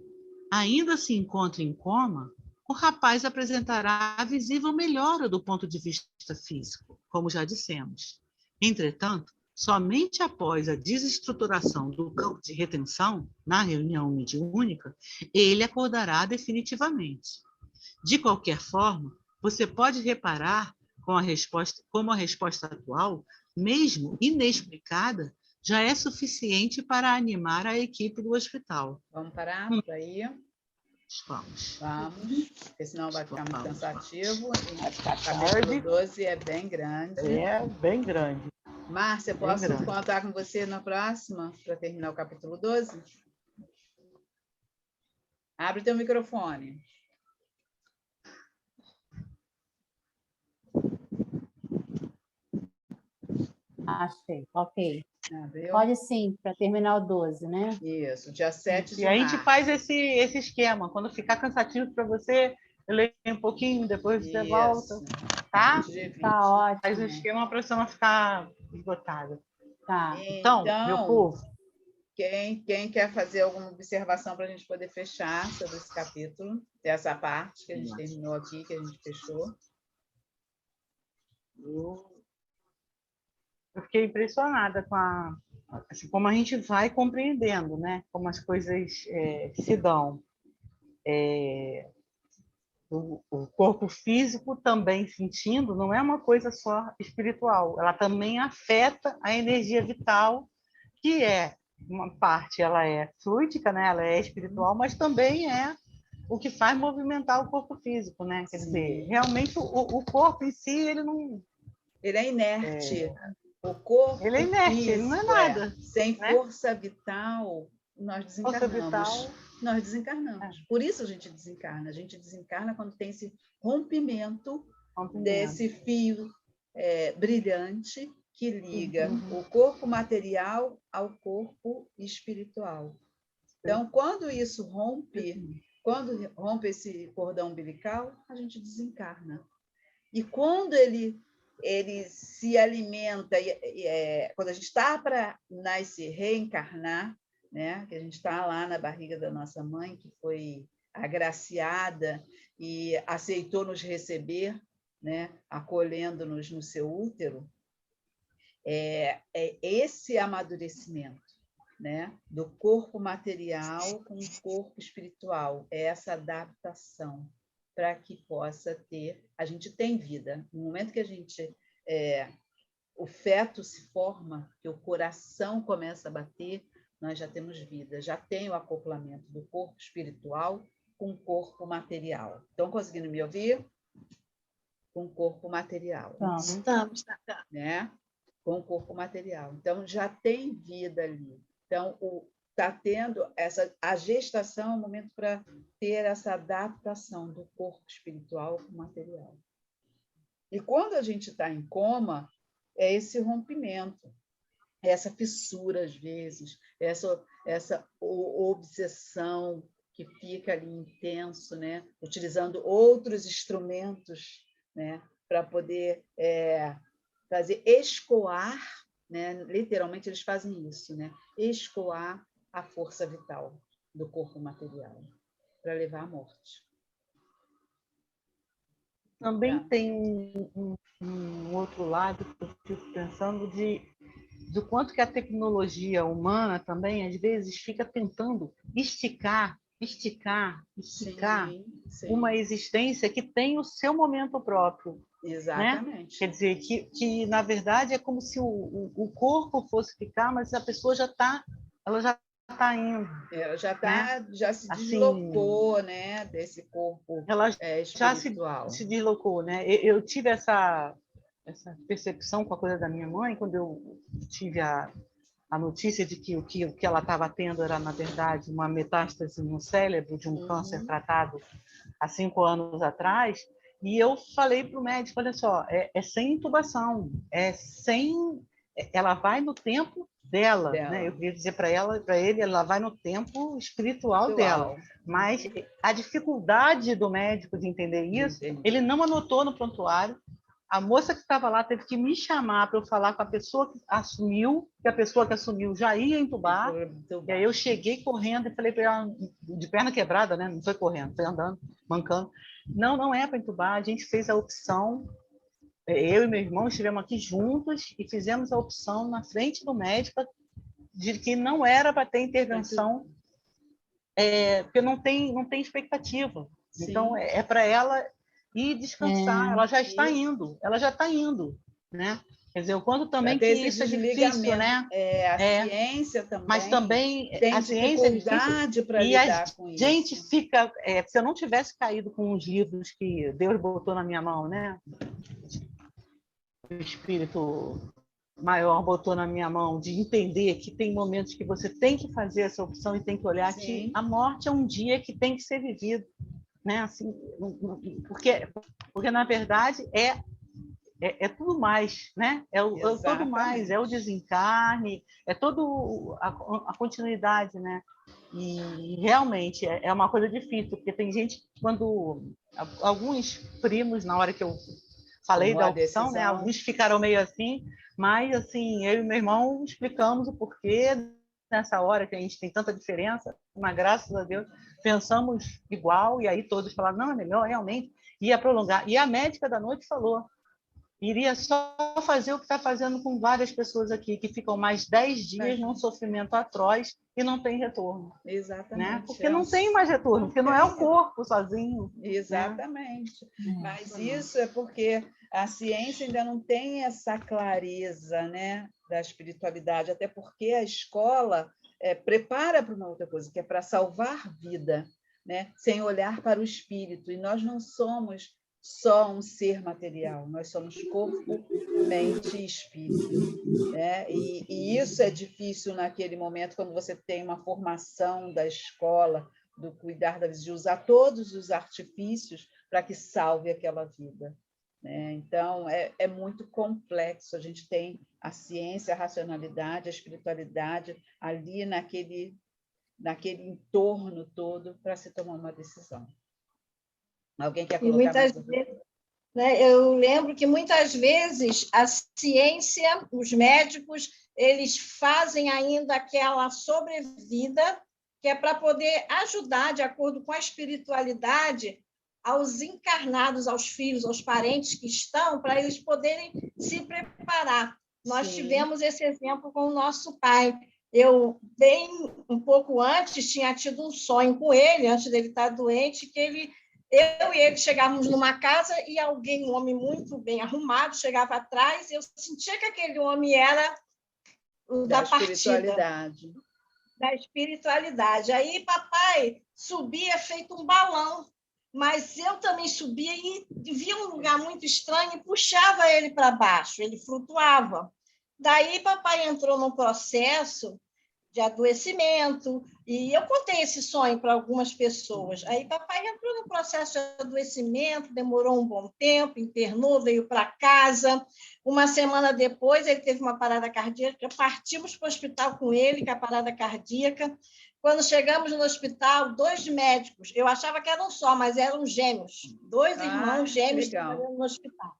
Speaker 3: ainda se encontre em coma, o rapaz apresentará a visível melhora do ponto de vista físico, como já dissemos. Entretanto, somente após a desestruturação do campo de retenção, na reunião mediúnica, ele acordará definitivamente. De qualquer forma, você pode reparar como a resposta atual, mesmo inexplicada, já é suficiente para animar a equipe do hospital.
Speaker 1: Vamos parar por aí?
Speaker 3: Vamos,
Speaker 1: porque senão vai ficar muito cansativo.
Speaker 3: Vai ficar
Speaker 1: o capítulo 12 é bem grande.
Speaker 3: É bem grande.
Speaker 1: Márcia, posso contar com você na próxima, para terminar o capítulo 12? Abre teu microfone.
Speaker 2: Achei, ok.
Speaker 1: Abriu?
Speaker 2: Pode sim, para terminar o 12, né?
Speaker 1: Isso, dia 7 de
Speaker 3: E aí a
Speaker 1: março.
Speaker 3: gente faz esse esquema. Quando ficar cansativo para você, eu leio um pouquinho, depois você volta. Tá?
Speaker 2: Tá ótimo.
Speaker 3: Faz o esquema para você não ficar esgotada.
Speaker 2: Tá.
Speaker 3: Então, meu povo.
Speaker 1: Quem quer fazer alguma observação para a gente poder fechar sobre esse capítulo, dessa parte que a gente terminou aqui, que a gente fechou?
Speaker 3: Eu fiquei impressionada com assim, como a gente vai compreendendo, né? Como as coisas se dão. O corpo físico também sentindo não é uma coisa só espiritual, ela também afeta a energia vital, que é uma parte, ela é fluídica, né? Ela é espiritual, mas também é o que faz movimentar o corpo físico, né? Quer dizer, realmente o corpo em si, ele não...
Speaker 1: Ele é inerte. O corpo
Speaker 3: ele é inerte,
Speaker 1: físico,
Speaker 3: ele não é nada.
Speaker 1: Sem
Speaker 3: né?
Speaker 1: força vital, nós desencarnamos.
Speaker 3: Força vital.
Speaker 1: Nós desencarnamos. Por isso a gente desencarna. A gente desencarna quando tem esse rompimento. Desse fio brilhante que liga o corpo material ao corpo espiritual. Então, quando isso rompe, quando rompe esse cordão umbilical, a gente desencarna. E quando ele se alimenta, quando a gente está para nascer, reencarnar, né? Que a gente está lá na barriga da nossa mãe, que foi agraciada e aceitou nos receber, né? Acolhendo-nos no seu útero, é esse amadurecimento, né? Do corpo material com o corpo espiritual, é essa adaptação para que possa ter... A gente tem vida. No momento que a gente... o feto se forma, que o coração começa a bater, nós já temos vida, já tem o acoplamento do corpo espiritual com o corpo material. Estão conseguindo me ouvir? Com o corpo material.
Speaker 4: Estamos.
Speaker 1: Né? Com o corpo material. Então, já tem vida ali. Então, está tendo a gestação é um momento para ter essa adaptação do corpo espiritual com o material. E quando a gente está em coma, é esse rompimento, essa fissura, às vezes, essa obsessão que fica ali intenso, né? Utilizando outros instrumentos, né? Para poder fazer escoar, né? Literalmente eles fazem isso, né? Escoar a força vital do corpo material para levar à morte.
Speaker 3: Também tem um outro lado que eu fico pensando do quanto que a tecnologia humana também, às vezes, fica tentando esticar
Speaker 1: Sim.
Speaker 3: uma existência que tem o seu momento próprio.
Speaker 1: Exatamente.
Speaker 3: Né? Quer dizer, que na verdade é como se o corpo fosse ficar, mas a pessoa já está indo.
Speaker 1: Ela já
Speaker 3: né?
Speaker 1: já se deslocou, assim, né, desse corpo espiritual.
Speaker 3: Já se deslocou, né? Eu tive essa percepção com a coisa da minha mãe quando eu tive a notícia de que o que ela estava tendo era, na verdade, uma metástase no cérebro de um câncer tratado há 5 anos atrás. E eu falei para o médico, olha só, é sem intubação, ela vai no tempo dela. Né? Eu queria dizer para ele, ela vai no tempo espiritual dela. Mas a dificuldade do médico de entender isso, ele não anotou no prontuário. A moça que estava lá teve que me chamar para eu falar com a pessoa que assumiu, que a pessoa que assumiu já ia entubar. E aí eu cheguei correndo e falei para ela, de perna quebrada, né? Não foi correndo, foi andando, mancando. Não é para entubar, a gente fez a opção, eu e meu irmão estivemos aqui juntos e fizemos a opção na frente do médico de que não era para ter intervenção, porque não tem expectativa. Sim. Então, é para ela ir descansar, ela já está indo, né? Quer dizer, o quanto também que isso é difícil, né?
Speaker 1: A ciência também.
Speaker 3: Mas também
Speaker 1: tem
Speaker 3: a ciência é difícil
Speaker 1: para lidar com
Speaker 3: isso. E a gente fica... se eu não tivesse caído com os livros que Deus botou na minha mão, né? O Espírito maior botou na minha mão, de entender que tem momentos que você tem que fazer essa opção e tem que olhar que a morte é um dia que tem que ser vivido. Né? Assim, porque na verdade é tudo mais, né? É todo mais, é o desencarne, é todo a continuidade, né? E realmente é uma coisa difícil, porque tem gente, quando alguns primos, na hora que eu falei da opção, né? Alguns ficaram meio assim, mas assim, eu e meu irmão explicamos o porquê nessa hora que a gente tem tanta diferença, mas graças a Deus pensamos igual, e aí todos falaram, não, é melhor, realmente, ia prolongar. E a médica da noite falou, iria só fazer o que está fazendo com várias pessoas aqui, que ficam mais 10 dias num sofrimento atroz e não tem retorno.
Speaker 1: Exatamente.
Speaker 3: Né? Porque não tem mais retorno, porque não é o corpo sozinho.
Speaker 1: Exatamente. Né? Mas isso é porque a ciência ainda não tem essa clareza, né, da espiritualidade, até porque a escola prepara para uma outra coisa, que é para salvar vida. né? Sem olhar para o espírito. E nós não somos só um ser material, nós somos corpo, mente e espírito, né? E isso é difícil naquele momento, quando você tem uma formação da escola, do cuidar da vida, de usar todos os artifícios para que salve aquela vida, né? Então, é muito complexo. A gente tem a ciência, a racionalidade, a espiritualidade ali naquele entorno todo para se tomar uma decisão. Alguém quer colocar mais um?
Speaker 4: Né, eu lembro que muitas vezes a ciência, os médicos, eles fazem ainda aquela sobrevida que é para poder ajudar, de acordo com a espiritualidade, aos encarnados, aos filhos, aos parentes que estão, para eles poderem se preparar. Nós
Speaker 1: Sim.
Speaker 4: tivemos esse exemplo com o nosso pai. Eu, bem um pouco antes, tinha tido um sonho com ele, antes dele estar doente, que eu e ele chegávamos numa casa e alguém, um homem muito bem arrumado, chegava atrás, e eu sentia que aquele homem era o da
Speaker 1: espiritualidade.
Speaker 4: Da espiritualidade. Aí papai subia feito um balão, mas eu também subia e via um lugar muito estranho e puxava ele para baixo, ele flutuava. Daí papai entrou num processo de adoecimento, e eu contei esse sonho para algumas pessoas. Aí papai entrou no processo de adoecimento, demorou um bom tempo, internou, veio para casa. Uma semana depois, ele teve uma parada cardíaca, partimos para o hospital com ele, com a parada cardíaca. Quando chegamos no hospital, 2 médicos, eu achava que eram só, mas eram gêmeos, 2 irmãos gêmeos trabalhando no hospital.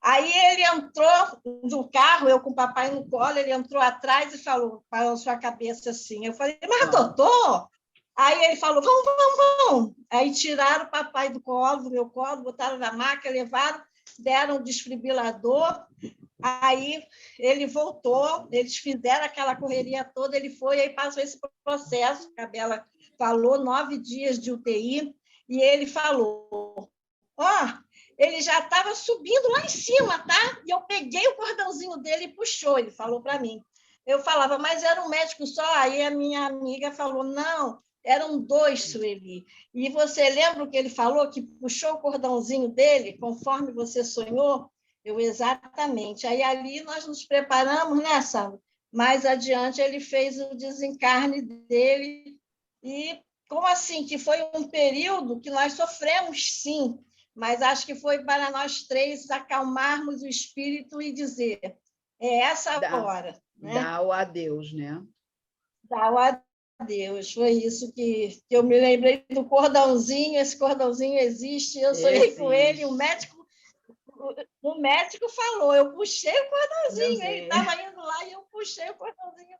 Speaker 4: Aí ele entrou no carro, eu com o papai no colo, ele entrou atrás e falou, parou sua cabeça assim. Eu falei, mas doutor? Aí ele falou, vamos. Aí tiraram o papai do meu colo, botaram na maca, levaram, deram um desfibrilador. Aí ele voltou, eles fizeram aquela correria toda, ele foi, aí passou esse processo, a Bela falou, 9 dias de UTI, e ele falou, ele já estava subindo lá em cima, tá? E eu peguei o cordãozinho dele e puxou, ele falou para mim. Eu falava, mas era um médico só? Aí a minha amiga falou, não, eram 2, Sueli. E você lembra o que ele falou, que puxou o cordãozinho dele, conforme você sonhou? Eu, exatamente. Aí ali nós nos preparamos, né, Sandra? Mais adiante ele fez o desencarne dele. E como assim? Que foi um período que nós sofremos, sim, mas acho que foi para nós 3 acalmarmos o espírito e dizer, é essa hora. Né?
Speaker 1: Dá o adeus, né?
Speaker 4: Dá o adeus. Foi isso que eu me lembrei do cordãozinho, esse cordãozinho existe, eu sonhei com ele, o médico falou, eu puxei o cordãozinho, ele estava indo lá e eu puxei o cordãozinho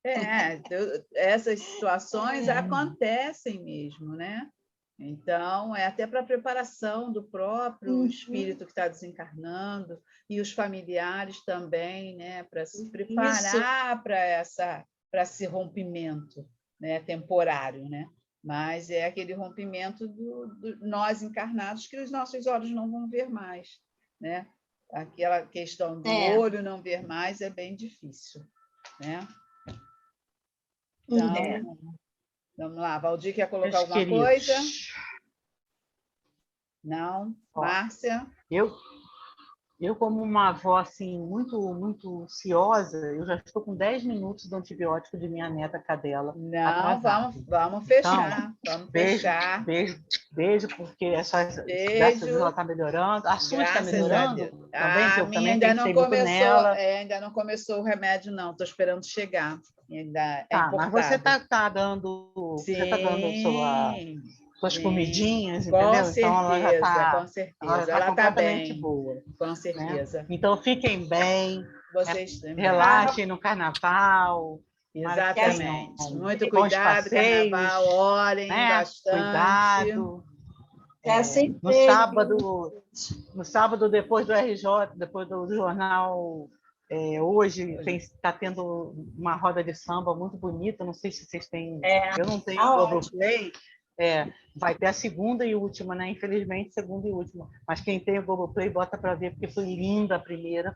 Speaker 4: dele.
Speaker 1: Essas situações acontecem mesmo, né? Então, é até para a preparação do próprio espírito que está desencarnando e os familiares também, né? Para se preparar para esse rompimento, né? Temporário, né? Mas é aquele rompimento do nós encarnados que os nossos olhos não vão ver mais, né? Aquela questão do olho não ver mais é bem difícil, né? Então, vamos lá. Valdir quer colocar alguma coisa? Não? Márcia?
Speaker 3: Eu, como uma avó assim, muito ansiosa, eu já estou com 10 minutos do antibiótico de minha neta cadela.
Speaker 1: Não, vamos fechar.
Speaker 3: Então,
Speaker 1: vamos
Speaker 3: fechar. Beijo, porque graças a Deus ela está melhorando. A sua está melhorando também, que eu também
Speaker 1: ainda
Speaker 3: pensei muito nela.
Speaker 1: Ainda não começou o remédio, não. Estou esperando chegar. Ainda é importado.
Speaker 3: Mas você está dando,
Speaker 1: Sim,
Speaker 3: você tá dando suas comidinhas,
Speaker 1: com
Speaker 3: entendeu?
Speaker 1: Certeza,
Speaker 3: então ela já está
Speaker 1: com certeza. Ela está bem.
Speaker 3: Boa.
Speaker 1: Com certeza.
Speaker 3: Né? Então fiquem bem.
Speaker 1: Vocês também.
Speaker 3: Relaxem no carnaval.
Speaker 1: Exatamente. Muito cuidado, carnaval, orem bastante. Cuidado.
Speaker 3: No sábado, depois do RJ, depois do jornal, hoje está tendo uma roda de samba muito bonita. Não sei se vocês têm. Eu não tenho o Globoplay. Vai ter a segunda e última, né? Infelizmente, segunda e última. Mas quem tem o Globoplay bota para ver, porque foi linda a primeira.